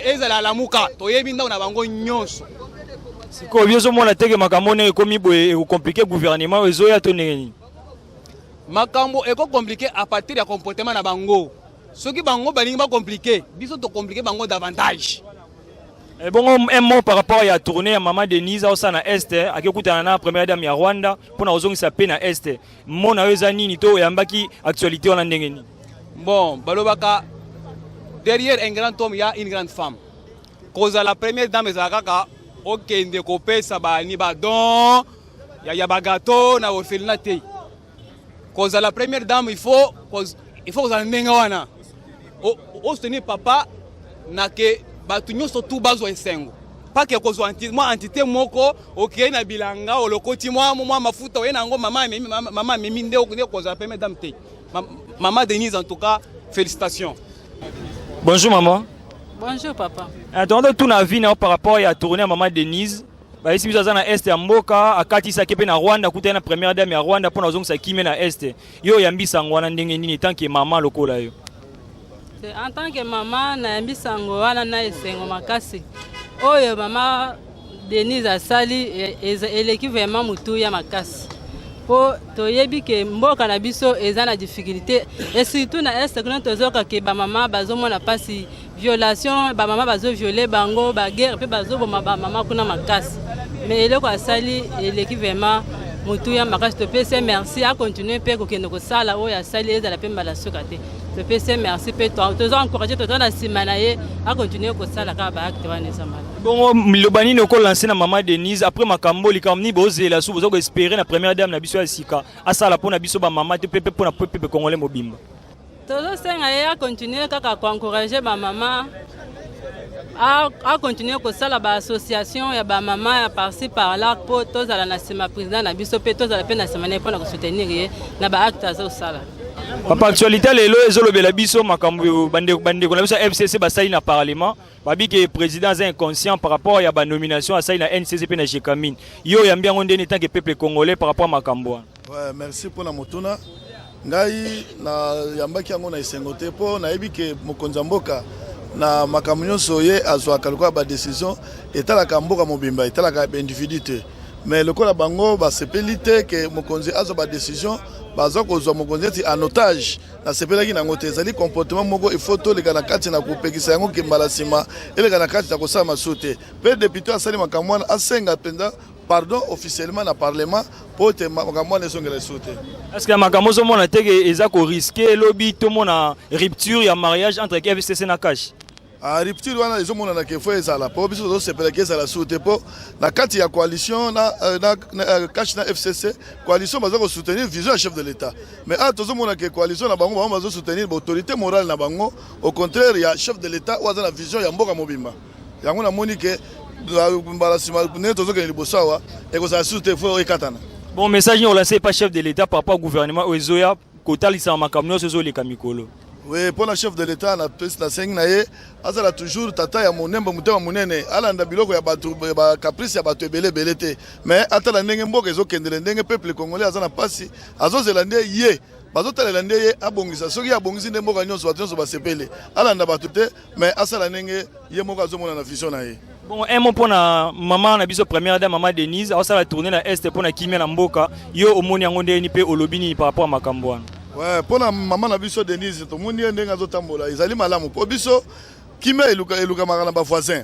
ezala lamuka toyebi ndako na bango nyonso siko biozo mona teke makambo ne ekomi boye compliqué gouvernement ezoya to neni makambo eko compliqué à partir ya comportement na bango soki bango balingi ba compliqué biso to compliqué bango davantage. Bon, un mot par rapport à la tournée à Maman Denise au Sana Est, à qui écoute la première dame à Rwanda pour nous ont sapé na Est. Mon aezani nito et ambaki actualité en andengeni. Bon, balobaka derrière un grand homme il y a une grande femme. Cause la première dame ezakaka okende kopesa ba ni ba don ya ba gâteau na orphelinat te. Cause la première dame il faut que ndenga wana. O soutenir papa na ke batu nyonso tu bazwa esengo. Pas que cause entité moko okeye na bilanga olokoti mwa mafuta oyena ngo mama mimi nde okende cause la première dame te. Maman Denise en tout cas félicitations. Bonjour maman. Bonjour papa. Attendez tout na vie par rapport à la tournée à Maman Denise. Bah ici biso na Est ya mboka akati sakepe na Rwanda kuta na première dame ya Rwanda pona ozongisa kimé na Est. Yo yambisa ngwana ndenge nini tant que maman lokola yo. En tant que maman na yambisa ngwana na esengo makasi. Oyo maman Denise asali eleki vraiment mutu ya makasi. Po toyebi ke mboka na biso eza na difficulté et surtout na Est que tozoka ke ba maman bazomona pasi violation ba maman bazo violer bango ba guerre pe bazo boma ba maman kuna makasi. Mais eleko asali eleki vraiment mutu ya makasi to pese merci à continuer pe ko kende ko sala oyo asali eza la pemba la sokate. To pese merci pe tozo encourager to na simana ye à continuer ko sala ka ba acte wana sama. Bon, Milobani ne ko lancer na Maman Denise après makambo likamni bozela sou bozo espérer na première dame na biso ya sika asala pona biso ba maman te pepe pona pepe congolais mobimba. Tozo senga ya continuer kaka ko encourager ba maman à continuer ko sala ba association ya ba maman ya par-ci par-là po tozala na sima président na biso pe tozala pe na semana pona ko soutenir ye na ba acte azo sala. Papa actualité lelo ezolobela biso makambo bande ko na biso FCC basali na parlement babi que président est inconscient par rapport à la nomination à ça na NCC pe na Jekamine. Yo yambi ngo ndeni tant que peuple congolais par rapport à makambo. Ouais, merci pour la motuna. Ngai na yambaki ngo na isengote po na yebi que mokonza mboka na makambo nyonso ye azwa kalukwa ba décision etalaka mboka mobimba etalaka individuité. Mais le kola bango ba sepelite que mokonzi azwa ba décision baza kozwa mokonzi en otage na sepelaki na ngote ezali comportement moko ifoto leka na kati na kopekisa yango kembala sima eleka na kati na kosala masute pe député asali makambo wana asenga penza pardon officiellement na parlement pour te makambo wana esongela sute. Est-ce que makambo zo mona teke eza ko risquer lobby to mona rupture ya mariage entre FCC na cash? A rupture wana ezomona na kefo ezala po biso zo sepelaki ezala sute po na kati ya coalition na cash na FCC coalition baza ko soutenir vision ya chef de l'état mais tozomona ke coalition na bango bazo soutenir autorité morale na bango au contraire ya chef de l'état waza na vision ya mboka mobimba yango na moni ke mbala sima ne tozokela liboso awa ekozala sute fo ekatana. Bon message on lancé par chef de l'état par rapport au gouvernement ozoya kotalisa makambo nyonso ezoleka mikolo. Oui, pour le chef de l'État, na sengi na ye, azala toujours tata ya monemba mutema munene, alanda biloko ya batu ba caprice ya batu ebele belete. Mais atala ndenge mboka ezokendele ndenge peuple congolais azana pasi, azozela nde ye. Bazotala nde ye abongisa soki abongisi nde mboka nyonso batu nyonso basepele. Alanda batu te, mais asala ndenge ye moko azomona na vision na ye. Bon, un mot pour na maman na biso première dame Maman Denise, a ça la tourner na Est pour na kimia na mboka, yo omoni yango nde ni pe olobini par rapport à makambo wana. Ouais, pour la maman na biso Denise, to moni ndenga zotambola, ezali malamu. Po biso kimia eluka makana ba voisin.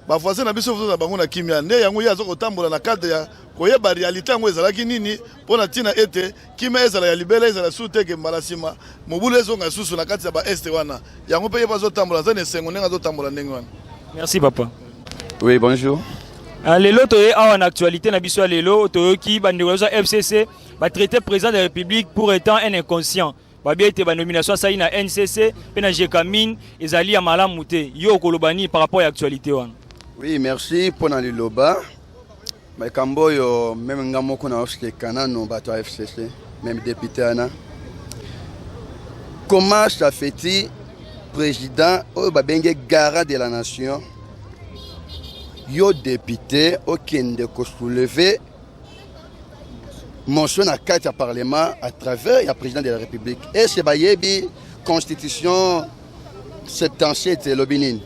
Ba voisin na biso na bango na kimia, nde yango ya zotambola na cadre ya koyeba réalité yango ezalaki nini pona tina ete kimia ezala ya libela ezala sute ke malasima. Mobulu ezonga susu na kati ya ba Est wana. Yango pe yeba zotambola zane sengo ndenga zotambola ndenga wana. Merci papa. Oui, bonjour. Lelo toye en actualité na biso lelo toyoki bandeko za FCC ba traité président de la République pour étant un inconscient. Ba bien été ba nomination ça na NCC pe na Jekamine ezali ya malamu te. Yo kolobani par rapport à actualité wana. Oui, merci pour na liloba. Ba kambo yo même ngamoko na ofike kanano ba to FCC, même député ana. Comment ça fait-il président au ba benge garant de la nation? Yo député okende ko soulever motion à 4 parlement à travers le président de la République. Et c'est bayebi constitution 77 lobinin.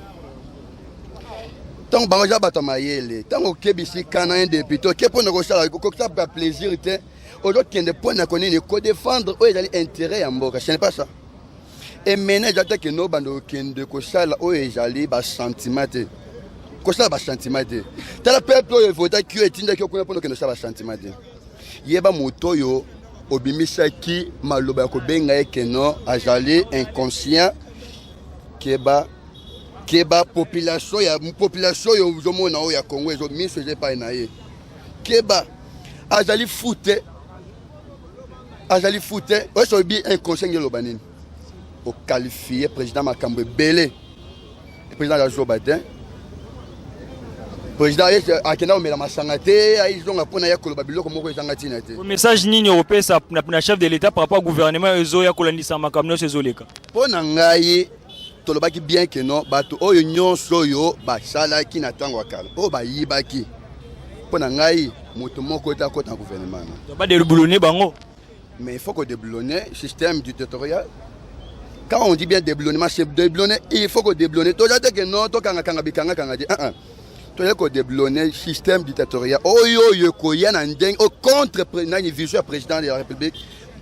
Tant bango ba tomayele, tant okebisi kana un député, ke pour négocier ko ça ba plaisir té. Ojo kende pour na connaître ko défendre o ezali intérêt ya mboka, ce n'est pas ça. Et maintenant j'attends que no bando kende ko sala o ezali ba sentiment té. kosala bachantiment te tala peuple oyo evotaki yo etindaki yo kuna mpona okende osala bachantiment te yeba moto oyo obimisaki maloba ya kobenga ye keno azali inconscient keba population oyo ozomona oyo ya Congo miso eza epai na ye keba azali fute oyo oyebi inconscient nge eloba nini oqualifie président makambo ebele président azoba te président akenda komela masanga te aizonga mpona ya koloba biloko moko ezanga ntina te message nini opesa na chef de l'état par rapport au gouvernement ezoya kolandisa makambo nyonso ezoleka mpo na ngai tolobaki bien ke no bato oyo nyonso oyo basalaki na ntango ya kala oyo bayibaki mpo na ngai moto moko ete akota na gouvernement badeblone bango mais il faut que déblonner système dictatorial. Quand on dit bien déblonnement, c'est déblonner, il faut que déblonner. Tu as dit que non, tu as dit déblonner système dictatorial. Oh yo koya nandeng au contre na vision président de la République.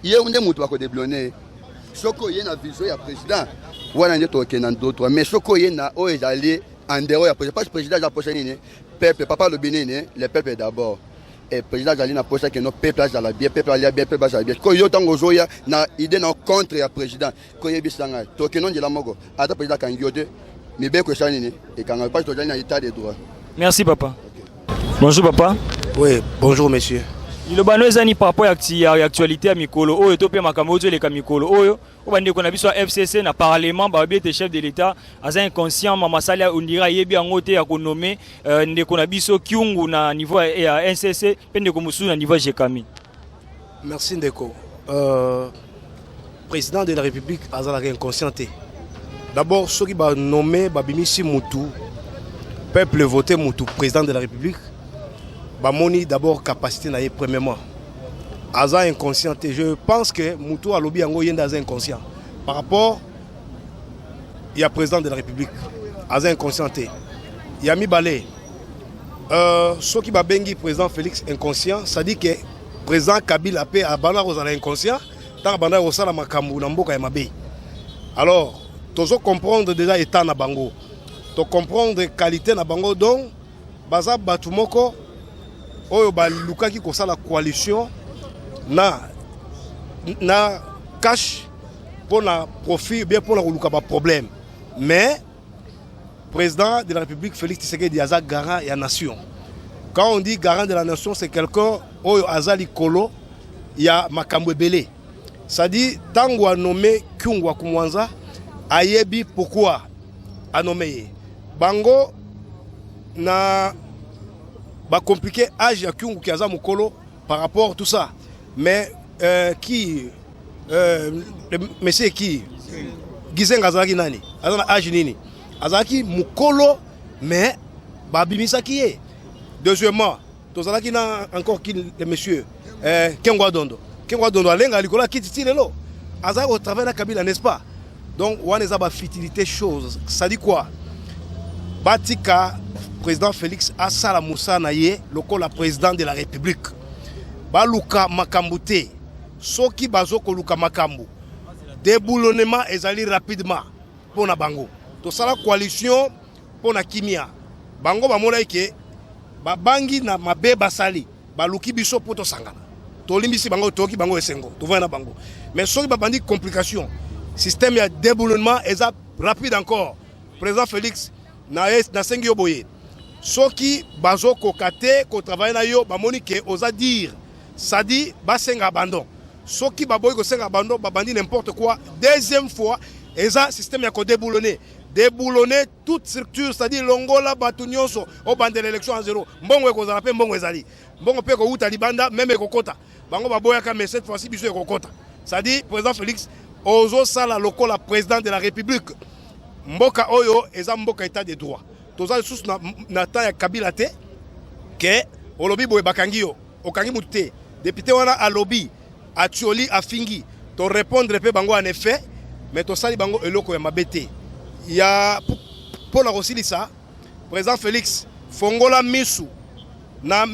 Il y a un monde qui déblonner. Soko yena vision ya président. Wana ndeto kenan d'autres mais soko yena o ezali en dehors ya président. Parce que président a posé ni peuple papa le Bénin, le peuple d'abord. Et président Zali n'a posé que nos peuples à bien, peuple à bien, peuple à bien. Quand yo tango zoya na idée na contre ya président. Quand yebi sanga, to kenon de la mogo. Ata président kan yode, mais bien que ça ni et quand on passe to dans état de droit. Merci papa. Bonjour papa. Oui, bonjour monsieur. Le bano ezani par rapport à l'actualité à Mikolo oyo to pe makambo to le Mikolo oyo obande ko na biso FCC na parlement ba bien chef de l'état aza inconscient mama sala ondira yebi angote ya ko nommer ndeko na biso Kyungu na niveau ya NCC pende ko musu na niveau Jekami. Merci ndeko. Président de la République azala inconscienté. D'abord ceux qui ba nommer ba bimisi mutu peuple voté mutu président de la République. Bamoni d'abord capacité na premièrement. Aza inconscient. Je pense que Moutou a lobby ango yenda inconscient. Par rapport il y a président de la République. Aza inconscient. Il y a mi balé. Ceux qui babengi président Félix inconscient, ça dit que président Kabila paix à bana rozala inconscient, tant bana rozala makambu na mboka ya mabe. Alors, tozo comprendre déjà état na bango. To comprendre qualité na bango donc baza batumoko oyo balukaki kosala coalition na cash pour na profit bien pour na koluka ba problème mais président de la République Félix Tshisekedi aza garant ya nation. Quand on dit garant de la nation c'est quelqu'un oyo azali kolo ya makambo ebele. Ça dit tango a nommé Kyungu wa Kumwanza ayebi pourquoi a nommé bango na ba compliqué âge ya Kyungu ki aza mukolo par rapport à tout ça mais monsieur qui Gizenga azaki nani azana âge nini azaki mukolo mais babimisa ki ye. Deuxièmement tozalaki na encore qui le monsieur Kengwa Dondo alenga likola kititi lelo azaki au travers de Kabila n'est-ce pas. Donc on a ba futilité chose ça dit quoi batika président Félix Asala Moussa Naye, le président de la République. Baluka Makambouté, Soki Bazoko Luka Makambu. Déboulonnement ezali rapidement pour na bango. To sala coalition pour na kimia. Bango ba mona ke ba bangi na mabe basali, baluki biso pour to sangana. To limbisi bango toki bango esengo. To voya na bango. Mais soki ba bandi complication, système ya déboulonnement eza rapide encore. Président Félix na sengi yoboye. Soki bazo kokate ko travailler na yo ba monike osa dire ça dit basenga abandon soki baboy ko senga abandon ba bandi n'importe quoi deuxième fois eza système ya ko déboulonner toute structure c'est à dire longola batu nyonso o bande l'élection en zéro mbongo ko zala pe mbongo ezali mbongo pe ko uta libanda même ko kota bango baboya ka mais cette fois-ci biso ko kota ça dit président Félix ozo sala lokola président de la République mboka oyo eza mboka état de droit. Toza sous na temps ya Kabila te ke olobi boye bakangi yo okangi muté député wana a lobby a tioli a fingi to répondre pe bango en effet mais to sali bango eloko ya mabete ya pour la rosilisa président Félix fongola misu na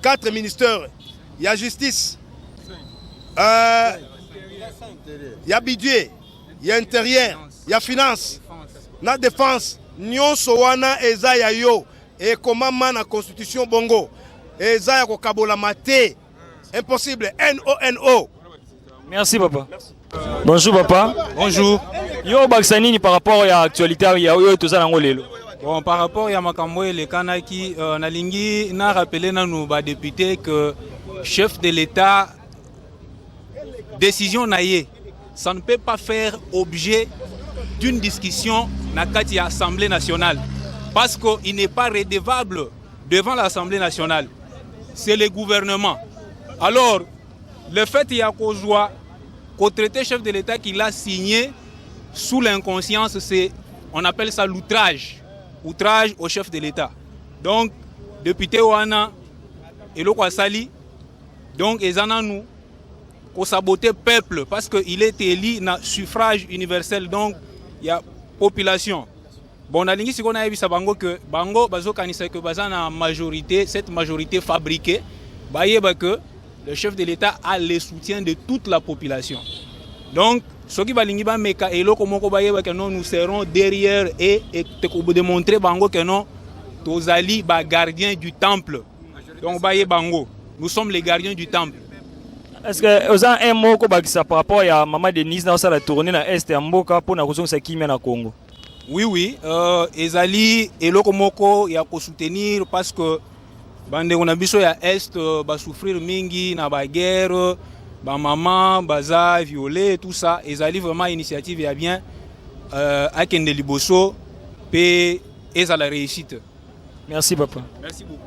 4 ministères ya justice ya budget ya intérieur ya finance na défense nyonso wana eza ya yo ekomama na constitution bongo eza ya kokabolama te. Impossible. NONO. Merci papa. Bonjour papa. Bonjour. Yo Baksanini par rapport à l'actualité ya yo tozala ngolelo. Bon, par rapport à Makambo et les Kanaki, Nalingi n'a rappelé à nous députés que chef de l'État, décision naïe, ça ne peut pas faire objet d'une discussion dans l'Assemblée nationale parce qu'il n'est pas redevable devant l'Assemblée nationale. C'est le gouvernement. Alors, le fait qu'il y a qu'au traité chef de l'État qu'il a signé sous l'inconscience, on appelle ça l'outrage. Outrage au chef de l'État. Donc, député Ouana et le Kwasali, donc, ils en ont nous, qu'on sabote le peuple parce qu'il est élu dans le suffrage universel. Donc, il y a population. Bon, on a dit que Bango, que majorité, cette majorité fabriquée, que le chef de l'État a le soutien de toute la population. Donc, ce qui va nous serons derrière et démontrer que non, tous alliés gardiens du temple. Donc, Bango, nous sommes les gardiens du temple. Est-ce que vous avez un mot par rapport à Maman Denise dans la tournée dans l'Est et Mboka pour la construction de Congo? Oui. Ezali et Lokomoko, il y a qu'à soutenir parce que bande on a biso ya Est va souffrir mingi na ba guerre. Ba maman, baza, violé, tout ça, ils allaient vraiment initiative et bien à Kende Liboso et à la réussite. Merci papa. Merci beaucoup.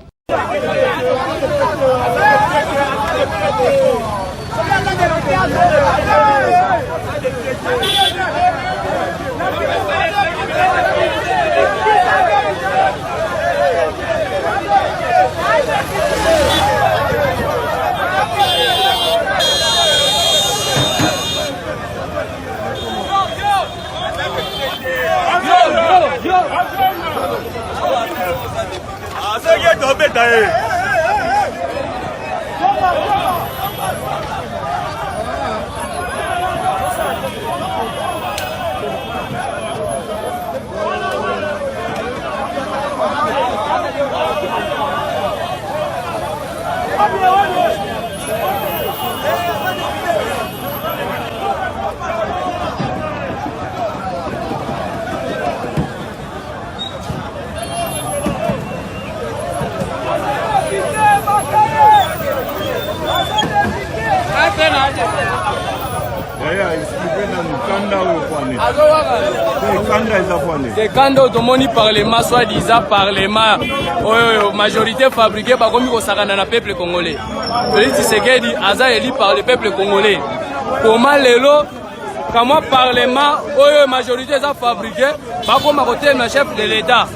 C'est quand automoni parlement soi-disant parlement majorité fabriquée par comme na peuple congolais. Félix Tshisekedi aza élu par le peuple congolais. Comment lelo comment parlement majorité est fabriquée par comme côté le chef de l'État.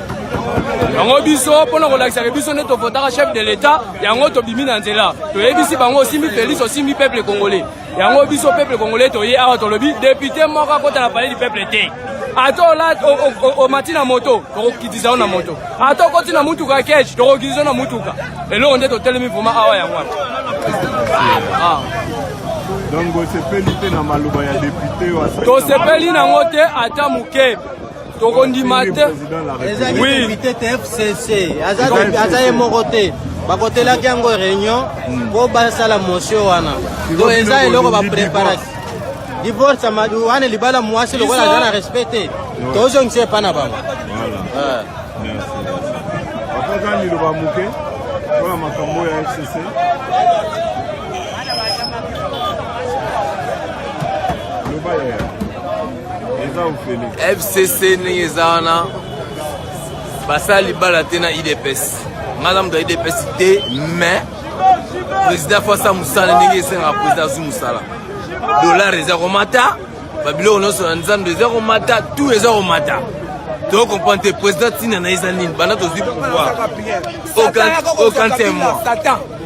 Yango biso pona ko lakisa ke biso neto votaka chef de l'État yango to bimi na nzela. To yebisi bango aussi mi Félix aussi mi peuple congolais. Yango biso peuple congolais to ye awa to lobi député moko kota na palais du peuple té. Ato la o matina moto to kitiza na moto. Ato koti na mutuka keji to kitiza na mutuka. Elo onde to telemi vraiment awa yango. Donc c'est pelité na maluba ya député wa. To sepeli na ngote ata muke. Oui, député FCC, Azaye Moroté, Bakote la Gango réunion, pour passer la motion. Donc, Eza et l'euro va préparer. Divorce, Amadouane, Libala, moi, c'est le rôle à respecter. Tous on ne sait pas. Voilà. Merci. Après, il va mouquer pour la Makambo et FCC. Le bail. FCC Nizana Basali Balatena IDPS. Madame de IDPS, mais président Fossa Moussala n'est pas président Zoumoussala. Dollar et zéro mata, Babylone on a de zéro mata, tous les zéro mata. Donc on prend le président Tina Naïzanine, Banato du pouvoir. Aucun témoin.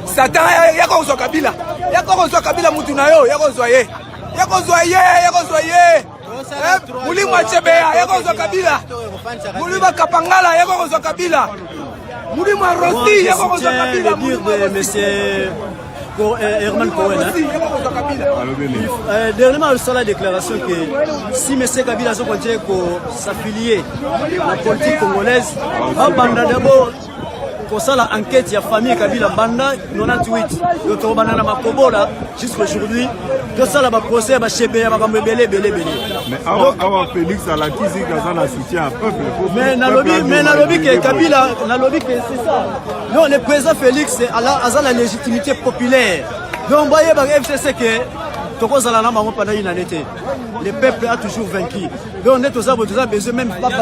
Satan, Yako Kabila. Yako Kabila Moutunayo, Yako Zoye. Mulima Chebea, Yako Kabila. Mulima Kapangala, Yako Kabila. Mulima Rosti, Yako Kabila. Monsieur Herman Cohen. Dernièrement, il a la déclaration que si M. Kabila a continué à s'affilier à la politique congolaise, d'abord, pour ça, l'enquête, il y a famille Kabila Banda 98, le Torobana Makobola, jusqu'à aujourd'hui, tout ça, le procès, le chébé, le belé. Mais avant Félix, à la Kizi, Gazan a soutien un peuple. Mais dans le lobby que Kabila, dans le lobby que c'est ça. Non, le président Félix, il a la légitimité populaire. Donc, vous voyez, le FCC que. Le peuple a toujours vaincu. Donc, on a besoin même pas de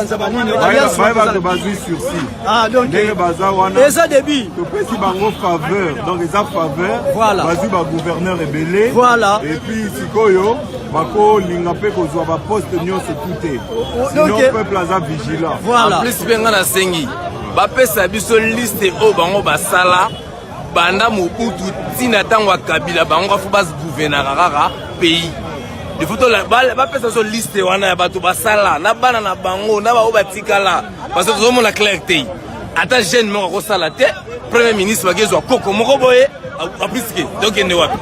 ah, donc, les a débit. Donc, les a faveur. Voilà. Gouverneur rebellé. Voilà. Et puis, Sikoyo, Bako, Lingape, Kozouaba, poste, sinon, le peuple a vigilant. Voilà. En plus, bien, on a sengi. Bapé, ça a liste au bango basala. Banda Mobutu tina tangwa Kabila bango fu bas gouverner rara pays de photo la ba pesa so liste wana ya bato basala na bana na bango na ba obatikala parce que zomo la clarté ata jeune moko ko sala te premier ministre bakezwa koko moko boye a priske donc ene wapi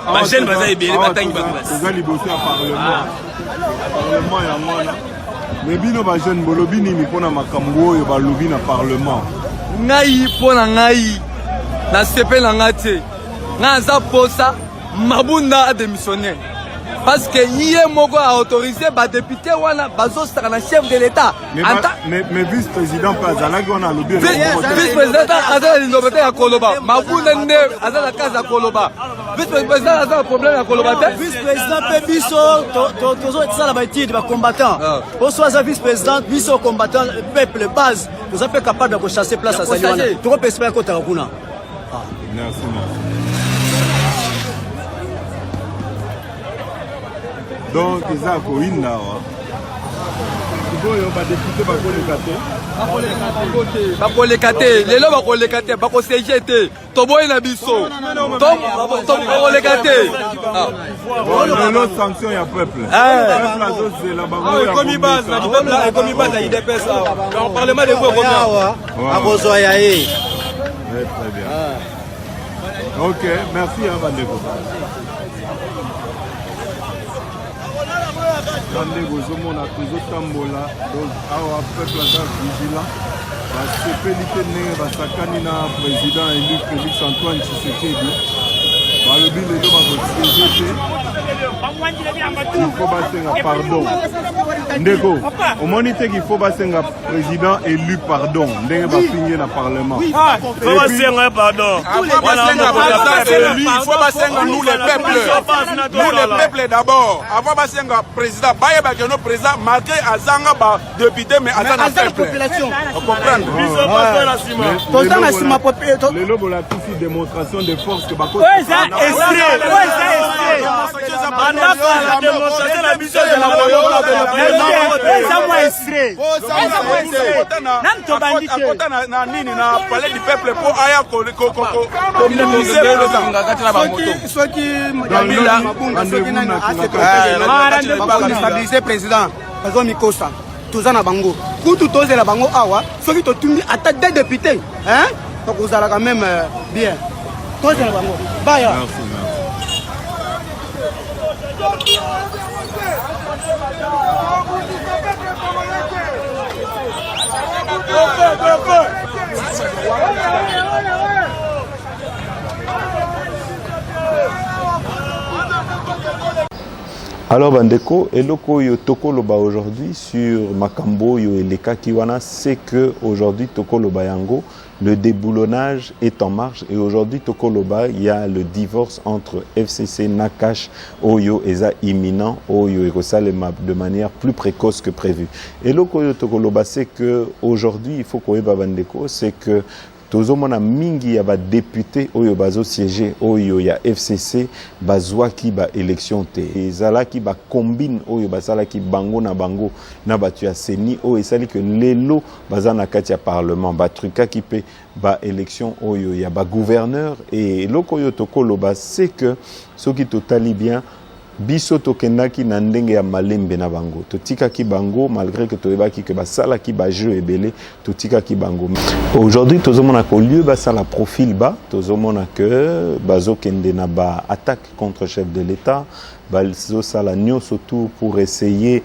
ba jeune baza ebele batangi ba classe ezali bosi a parlement ya mwana mais bino ba jeune bolobi nini pona makambo oyo balobi na parlement ngai pona ngai na sepe na ngate na za posa mabunda a démissionné parce que yé moko a autorisé ba député wana bazo saka na chef de l'état mais vice président pas azalaki wana lobi vice président azala liloba te ya koloba mabunda nde azala kaza ya koloba vice président azala problème ya koloba te vice président pe biso tozo tsala ba étude ba combattant oso aza vice président biso combattant peuple base nous a fait capable de chasser place à Saliwana to ko pespera ko takuna. Merci. Donc, ils ont coïn là. bakolekate lelo bakolekate bakosejete toboyi na biso tokolekate lelo sanction ya peuple ekomi base na peuple ekomi base ya IDPS awa parlement de vous awa akozwa ya ye. Très bien. Ok, merci Bandeko. Bandeko zomona tozotambola donc awa peuple aza vigilant basepeli te ndenge basakani na président élu Félix Antoine Tshisekedi balobi lelo bakosiege te il faut basenga pardon ndeko omoni te qu'il faut basenga président élu pardon ndenge bafingi na parlement faut basenga pardon il faut basenga nous les peuples d'abord avant basenga président baye bakeno président marqué azanga ba député mais azanga population on comprendre toza na sima population lelo bola tusi démonstration de force que bako la démonstration la mission de la na nini na palais du peuple pour aya stabiliser président bazo mikosa toza na bango kutu tozela bango awa soki totungi ata deux députés hein tokozala quand même bien tozela bango baya. Alors Bandeko, eloko yo toko loba aujourd'hui sur Makambo yo eleka kiwana, c'est que aujourd'hui toko loba yango, le déboulonnage est en marche et aujourd'hui toko loba il y a le divorce entre FCC Nakash Oyo eza imminent Oyo Erosalema de manière plus précoce que prévu. Eloko yo toko loba c'est que aujourd'hui il faut koyeba Bandeko, c'est que tozomona mingi ya ba député oyo bazo siéger oyo ya FCC bazwaki ba élection te ezalaki ba combine oyo basalaki bango na batu ya seni oyo esali que lelo bazana kati ya parlement ba trukaki pe ba élection oyo ya ba gouverneur et loko yo tokolo ba c'est que soki totali bien biso tokendaki na ndenge ya malembe na bango totikaki bango malgré que toyebaki que basalaki bajeu ebele totikaki bango. Aujourd'hui tozomona qu'au lieu basala profil bas tozomona que bazokende na ba attaque contre chef de l'État bazosala nyonso tout pour essayer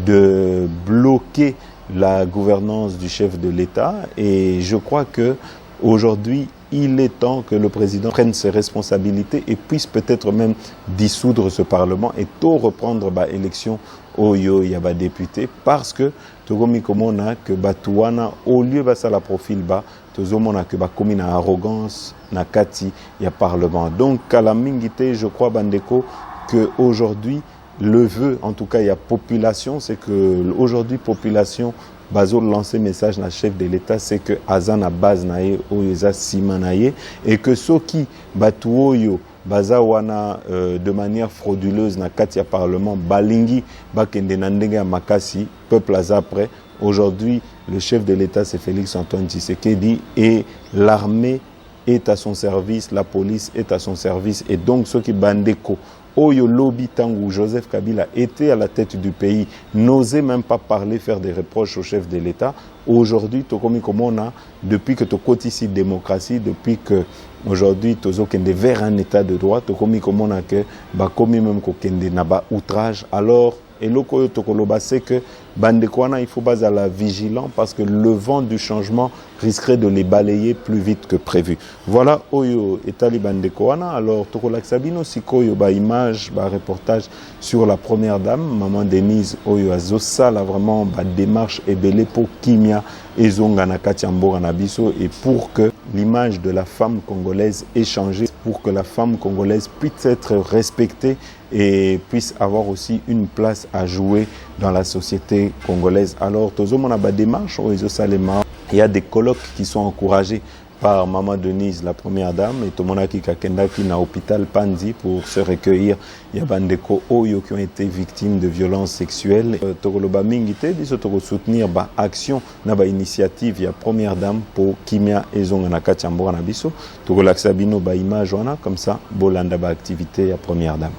de bloquer la gouvernance du chef de l'État. Et je crois que aujourd'hui il est temps que le président prenne ses responsabilités et puisse peut-être même dissoudre ce Parlement et tout reprendre l'élection au yaba député, parce que togomi komona que batuana au lieu basa la profil bas tozomona que bakomi na arrogance na kati ya Parlement. Donc à la mingité, je crois bandeko que aujourd'hui le vœu en tout cas il y a population, c'est que aujourd'hui population bazo lancer message na chef de l'État, c'est que azana base nae oyoza sima nae et que soki batuoyo baza wana de manière frauduleuse na katia parlement balingi bakende na ndenge ya makasi peuple aza après. Aujourd'hui le chef de l'État c'est Félix Antoine Tshisekedi et l'armée est à son service, la police est à son service, et donc ceux qui bandeko Oyo lobby tangu Joseph Kabila était à la tête du pays, n'osait même pas parler, faire des reproches au chef de l'État. Aujourd'hui, Tokomi Komona, depuis que Tokoti ici démocratie, depuis que aujourd'hui Tozo Kende vers un état de droit, Tokomi Komona que Bakomi même Kokende Naba outrage, alors et l'Okoyo Tokoloba c'est que Bandekwana il faut baser à la vigilant parce que le vent du changement risquerait de les balayer plus vite que prévu. Voilà Oyo Etali Bandekwana. Alors Tokolak Sabino Sikoyo ba image, ba reportage sur la première dame, maman Denise Oyo Azosa, là vraiment ba démarche est belle pour Kimia et Zonga Nakati Ambora Nabiso et pour que l'image de la femme congolaise est changée, pour que la femme congolaise puisse être respectée et puisse avoir aussi une place à jouer dans la société congolaise. Alors, Tozomona ba démarche au Salema, il y a des colloques qui sont encouragés par Maman Denise, la première dame, et Tomonaki Kakendaki na hôpital Panzi pour se recueillir. Il y a Bandeko Oyo qui ont été victimes de violences sexuelles. Tokoloba Mingite, dit se soutenir ba action na ba initiative, il y a première dame pour Kimia et Zonganaka Tiambora Nabiso. Tokolak Sabino ba image wana comme ça, bolanda ba activité, il y a première dame.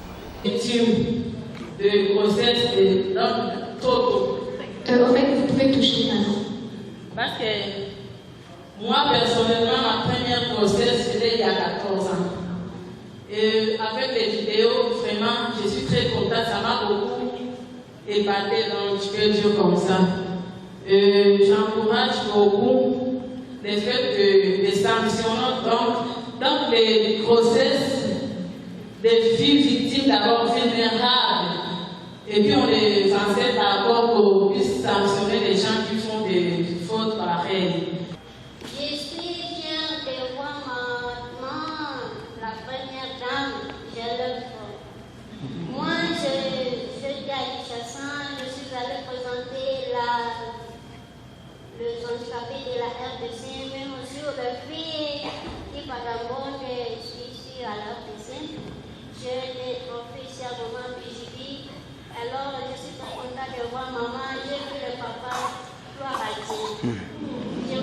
De grossesse de l'homme Toto. En fait, vous pouvez toucher maintenant. Parce que moi, personnellement, ma première grossesse, c'était il y a 14 ans. Et avec les vidéos, vraiment, je suis très contente. Ça m'a beaucoup épaté, donc je peux dire comme ça. J'encourage beaucoup les faits de sanctions. Donc les grossesses des filles victimes d'abord vulnérables. Et puis on les enseigne d'abord pour puisse sanctionner les gens qui font des fautes pareilles. Je suis fière de voir maman, la première dame, je l'aime fort. Moi, je suis à Kinshasa, je suis allée présenter le handicapé de la RDC, même aussi aux filles qui parlent je suis ici à la RDC. J'ai des trophées ici à maman Bijibi. Alors, je suis très contente de voir maman, j'ai vu le papa, gloire à Dieu.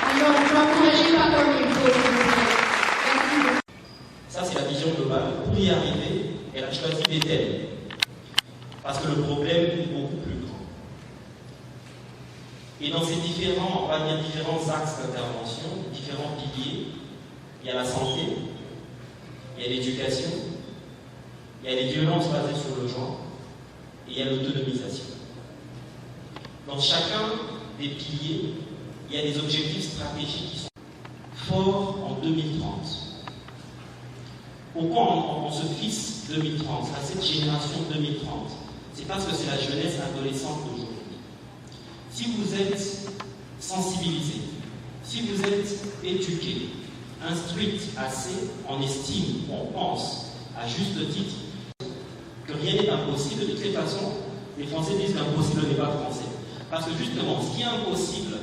Alors, ne l'encouragez pas comme il faut. Ça, c'est la vision globale. Pour y arriver, elle a choisi Bethel. Parce que le problème est beaucoup plus grand. Et dans ces différents, on va dire différents axes d'intervention, différents piliers, il y a la santé, il y a l'éducation, il y a les violences basées sur le genre, et il y a l'autonomisation. Dans chacun des piliers, il y a des objectifs stratégiques qui sont forts en 2030. Pourquoi on se fixe 2030, à cette génération 2030? C'est parce que c'est la jeunesse adolescente d'aujourd'hui. Si vous êtes sensibilisé, si vous êtes éduqué, instruite assez, on estime, on pense, à juste titre, que rien n'est impossible. De toutes les façons, les Français disent qu'impossible n'est pas français. Parce que justement, ce qui est impossible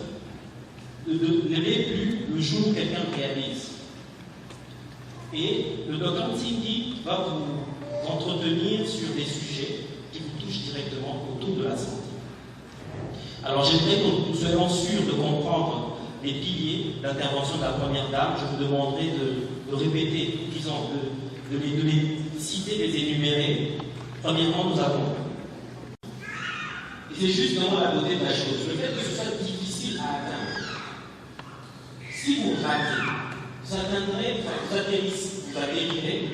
ne l'est plus le jour où quelqu'un réalise. Et le docteur Tsindi va vous entretenir sur des sujets qui vous touchent directement autour de la santé. Alors j'aimerais que nous soyons sûrs de comprendre les piliers d'intervention de la première dame. Je vous demanderai de répéter, disons, de les les citer, les énumérer. Premièrement, nous avons. Et c'est justement la beauté de la chose. Le fait que ce soit difficile à atteindre. Si vous ratez, vous atteindrez, vous atterrirez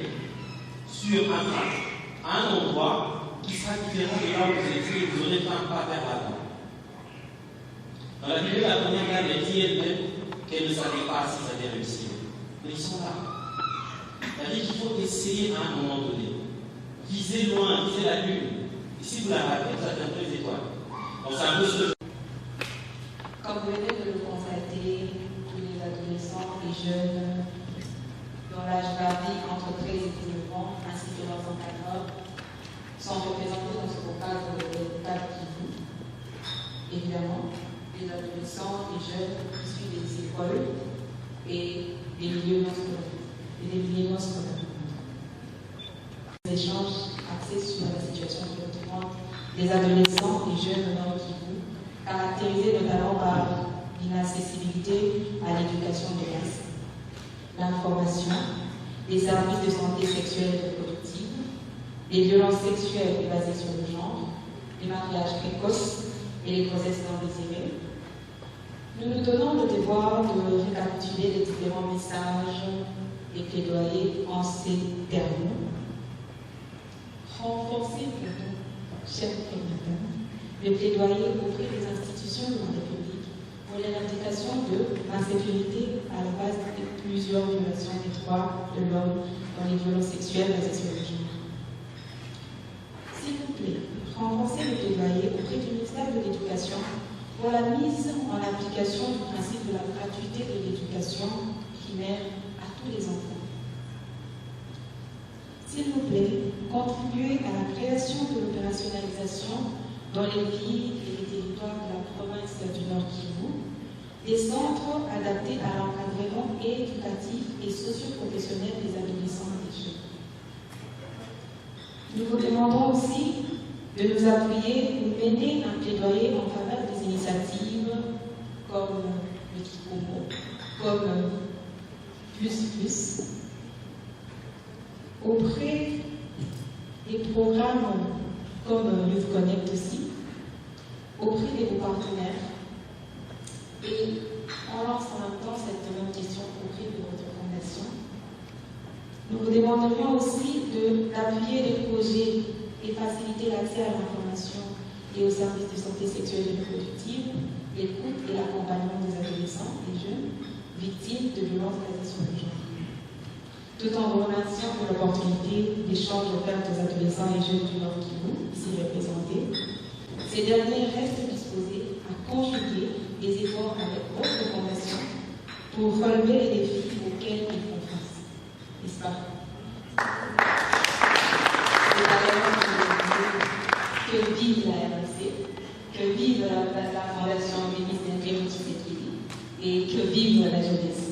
sur un train, à un endroit qui sera différent de là où vous étiez et vous n'aurez pas un pas vers l'avant. Dans la Bible, la première dame est dit elle-même qu'elle ne savait pas si ça allait réussir. Mais ils sont là. C'est-à-dire qu'il faut essayer à un moment donné. Visez loin, visez la lune. Et si vous la ratez, vous atteindrez les étoiles. Donc c'est un peu ce que je... Comme vous venez de le constater, tous les adolescents et jeunes dont l'âge varie entre 13 et 19 ans, ainsi que leurs encadreurs, sont représentés dans ce cadre de l'État Kivu. Évidemment, les adolescents et jeunes issus des écoles et des milieux non scolaires. Des échanges axés sur la situation des adolescents et jeunes dans le Kivu, caractérisés notamment par l'inaccessibilité à l'éducation de base, l'information, les services de santé sexuelle et reproductive, les violences sexuelles basées sur le genre, les mariages précoces et les grossesses non désirées. Nous nous donnons le devoir de récapituler les différents messages et plaidoyers en ces termes. Renforcer, chers Canadiens, le plaidoyer auprès des institutions de la République pour l'éradication de l'insécurité à la base de plusieurs violations des droits de l'homme dans les violences sexuelles basées sur le genre. S'il vous plaît, renforcer le plaidoyer auprès du ministère de l'Éducation pour la mise en application du principe de la gratuité de l'éducation primaire à tous les enfants. S'il vous plaît, contribuez à la création de l'opérationnalisation dans les villes et les territoires de la province du Nord Kivu, des centres adaptés à l'encadrement éducatif et socio-professionnel des adolescents et des jeunes. Nous vous demandons aussi de nous appuyer ou mener un plaidoyer en faveur des initiatives comme le Kikomo, comme Plus, auprès des programmes comme Youth Connect aussi, auprès de vos partenaires, et on lance en même temps cette même question auprès de votre fondation. Nous vous demanderions aussi d'appuyer les projets et faciliter l'accès à l'information et aux services de santé sexuelle et reproductive, l'écoute et l'accompagnement des adolescents et jeunes victimes de violences basées sur le genre. Tout en vous remerciant de l'opportunité d'échange offerte aux adolescents et jeunes du Nord Kivu, ici représentés, ces derniers restent disposés à conjuguer les efforts avec votre fondation pour relever les défis auxquels ils font face. N'est-ce pas? Que vive la RDC, que vive la Fondation Ministère de Tshisekedi et que vive la jeunesse.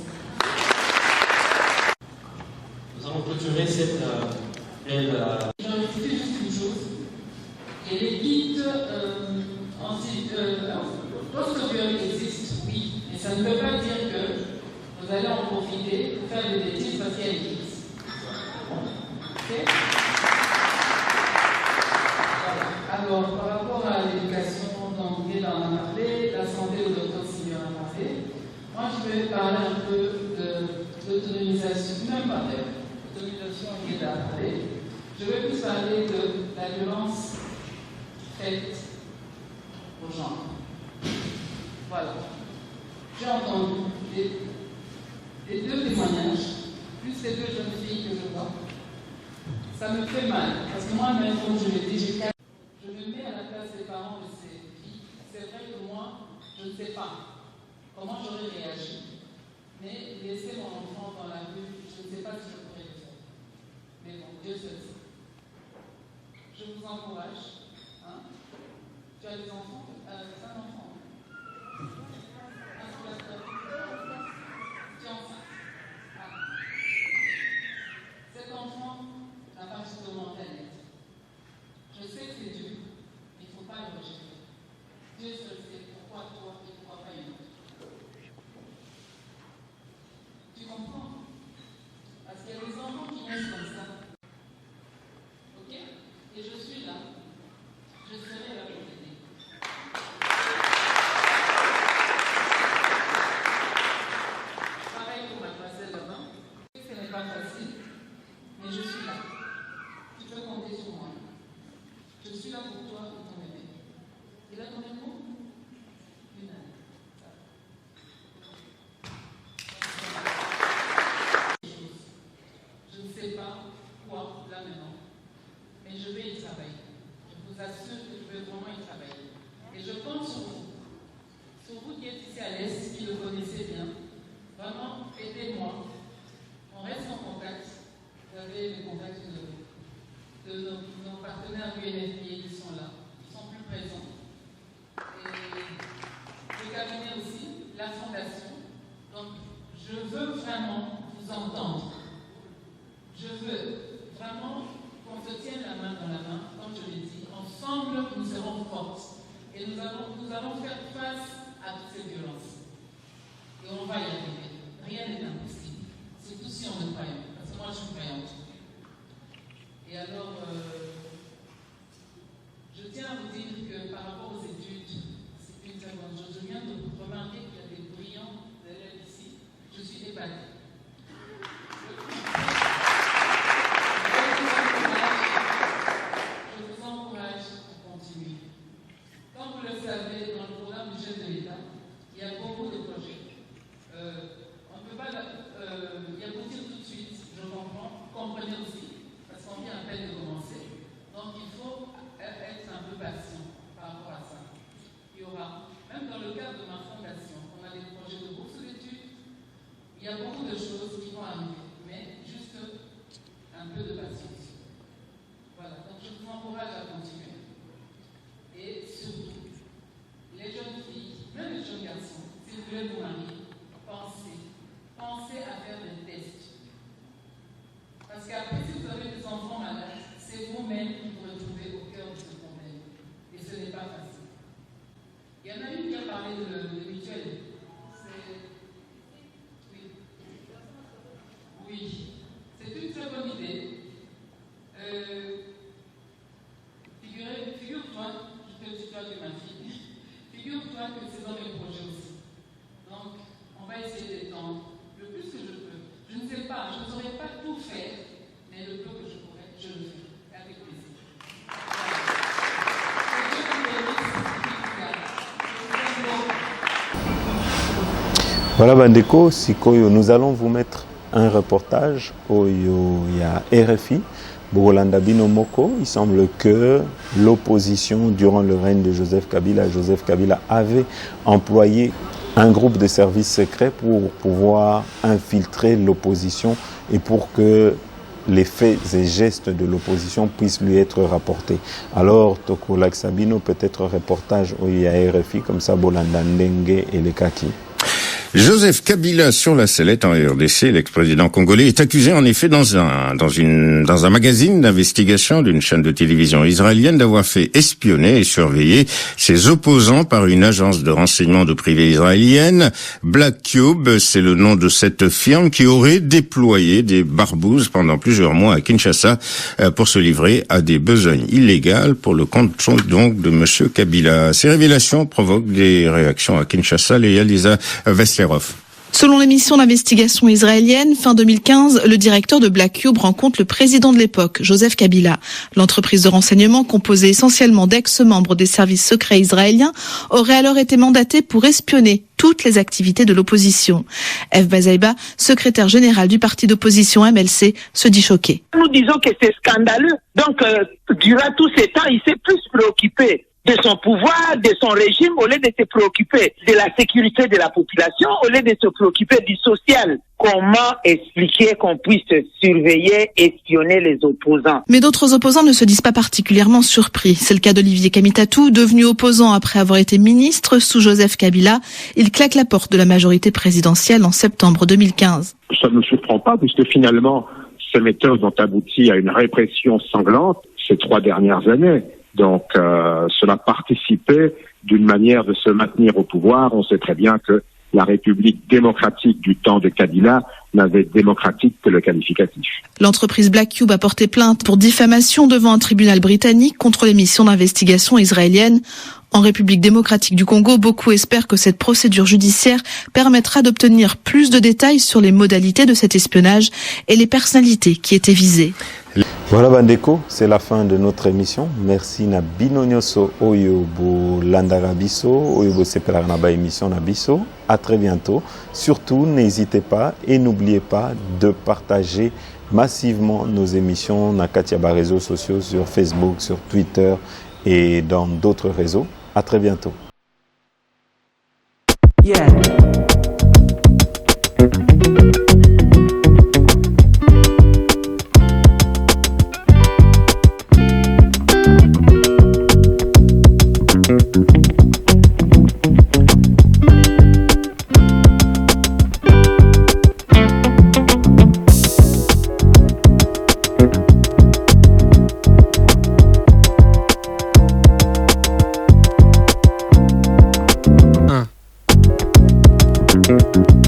Nous allons clôturer cette belle... J'en ai cité juste une chose. Et les guides post-opérés existent, oui, mais ça ne veut pas dire que vous allez en profiter pour faire des bêtises parce qu'il y a des guides. Okay? Alors, par rapport à l'éducation, dont Guy en a parlé, la santé, le docteur Sylvain en a parlé, moi je vais parler un peu d'autonomisation, même pas d'autonomisation, Guy a parlé. Je vais plus parler de la violence faite aux gens. Voilà. J'ai entendu les deux témoignages, plus les deux jeunes filles que je vois. Ça me fait mal, parce que moi-même, comme je l'ai dit, je me mets à la place des parents de ces filles. C'est vrai que moi, je ne sais pas comment j'aurais réagi. Mais laisser mon enfant dans la rue, je ne sais pas si je pourrais le faire. Mais bon, Dieu seul sait. Je vous encourage. Hein? Tu as des enfants? C'est un enfant. Tu es enceinte. Ah. Cet enfant n'a pas justement Internet. Je sais que c'est Dieu, mais il ne faut pas le rejeter. Dieu seul sait pourquoi toi et pourquoi pas une autre. Tu comprends? Parce qu'il y a des enfants qui naissent comme ça. c'est bien. Vraiment, aidez-moi. On reste en contact. Vous avez les contacts de nos partenaires du NFPA qui sont là, qui sont plus présents. Et le cabinet aussi, la fondation. Donc, je veux vraiment vous entendre. Je veux vraiment qu'on se tienne la main dans la main, comme je l'ai dit. Ensemble, nous serons fortes. Et nous allons faire face à toutes ces violences. Et on va y arriver. Rien n'est impossible. Surtout si on est croyant. Parce que moi, je suis croyante. Et alors, je tiens à vous dire que par rapport aux études, c'est une très bonne chose. Je viens de remarquer qu'il y a des brillants élèves ici. Je suis épatée. Je vous encourage à continuer. Comme vous le savez, dans le programme du chef de l'État, il y a beaucoup de projets. On ne peut pas y aboutir tout de suite, je comprends. Comprenez aussi, parce qu'on vient à peine de commencer. Donc il faut être un peu patient par rapport à ça. Il y aura, même dans le cadre de ma fondation, on a des projets de bourse d'études. Il y a beaucoup de choses qui vont arriver, mais juste un peu de patience. Voilà, donc je vous encourage à continuer. Et surtout, les jeunes filles, même les jeunes garçons, si vous voulez vous marier, pensez à faire des tests. Parce qu'après, si vous avez des enfants malades, c'est vous-même qui vous retrouvez au cœur de ce problème. Et ce n'est pas facile. Il y en a une qui a parlé de mutuelle. Oui, c'est une très bonne idée. Figure-toi, je te dis toi que ma fille, figure-toi que c'est dans mes projets aussi. Donc, on va essayer d'étendre le plus que je peux. Je ne sais pas, je ne saurais pas tout faire, mais le peu que je pourrais, je le fais, avec plaisir. Voilà, Bandeko, Sikoyo, nous allons vous mettre un reportage où il y a RFI, Bogolanda Bino Moko. Il semble que l'opposition, durant le règne de Joseph Kabila avait employé un groupe de services secrets pour pouvoir infiltrer l'opposition et pour que les faits et gestes de l'opposition puissent lui être rapportés. Alors, Toko Lac Sabino, peut-être reportage où il y a RFI, comme ça, Bolanda Ndenge et les Kaki. Joseph Kabila sur la sellette en RDC, l'ex-président congolais, est accusé en effet dans un magazine d'investigation d'une chaîne de télévision israélienne d'avoir fait espionner et surveiller ses opposants par une agence de renseignement de privée israélienne. Black Cube, c'est le nom de cette firme qui aurait déployé des barbouzes pendant plusieurs mois à Kinshasa pour se livrer à des besognes illégales pour le compte donc de monsieur Kabila. Ces révélations provoquent des réactions à Kinshasa. Lisa Veslerov. Selon l'émission d'investigation israélienne, fin 2015, le directeur de Black Cube rencontre le président de l'époque, Joseph Kabila. L'entreprise de renseignement, composée essentiellement d'ex-membres des services secrets israéliens, aurait alors été mandatée pour espionner toutes les activités de l'opposition. F. Bazaïba, secrétaire général du parti d'opposition MLC, se dit choqué. Nous disons que c'est scandaleux. Donc, durant tous ces temps, il s'est plus préoccupé de son pouvoir, de son régime, au lieu de se préoccuper de la sécurité de la population, au lieu de se préoccuper du social. Comment expliquer qu'on puisse surveiller, espionner les opposants? Mais d'autres opposants ne se disent pas particulièrement surpris. C'est le cas d'Olivier Kamitatou, devenu opposant après avoir été ministre sous Joseph Kabila. Il claque la porte de la majorité présidentielle en septembre 2015. Ça ne me surprend pas, puisque finalement, ces méthodes ont abouti à une répression sanglante ces 3 dernières années. Donc, cela participait d'une manière de se maintenir au pouvoir. On sait très bien que la République démocratique du temps de Kabila n'avait démocratique que le qualificatif. L'entreprise Black Cube a porté plainte pour diffamation devant un tribunal britannique contre les missions d'investigation israéliennes. En République démocratique du Congo, beaucoup espèrent que cette procédure judiciaire permettra d'obtenir plus de détails sur les modalités de cet espionnage et les personnalités qui étaient visées. Voilà Bandeko, c'est la fin de notre émission. Merci na bino nyoso oyo bo landara biso, oyo bo sepelaka na ba émission na biso. À très bientôt. Surtout, n'hésitez pas et n'oubliez pas de partager massivement nos émissions na kati ya ba réseaux sociaux sur Facebook, sur Twitter et dans d'autres réseaux. À très bientôt. Yeah. Thank you.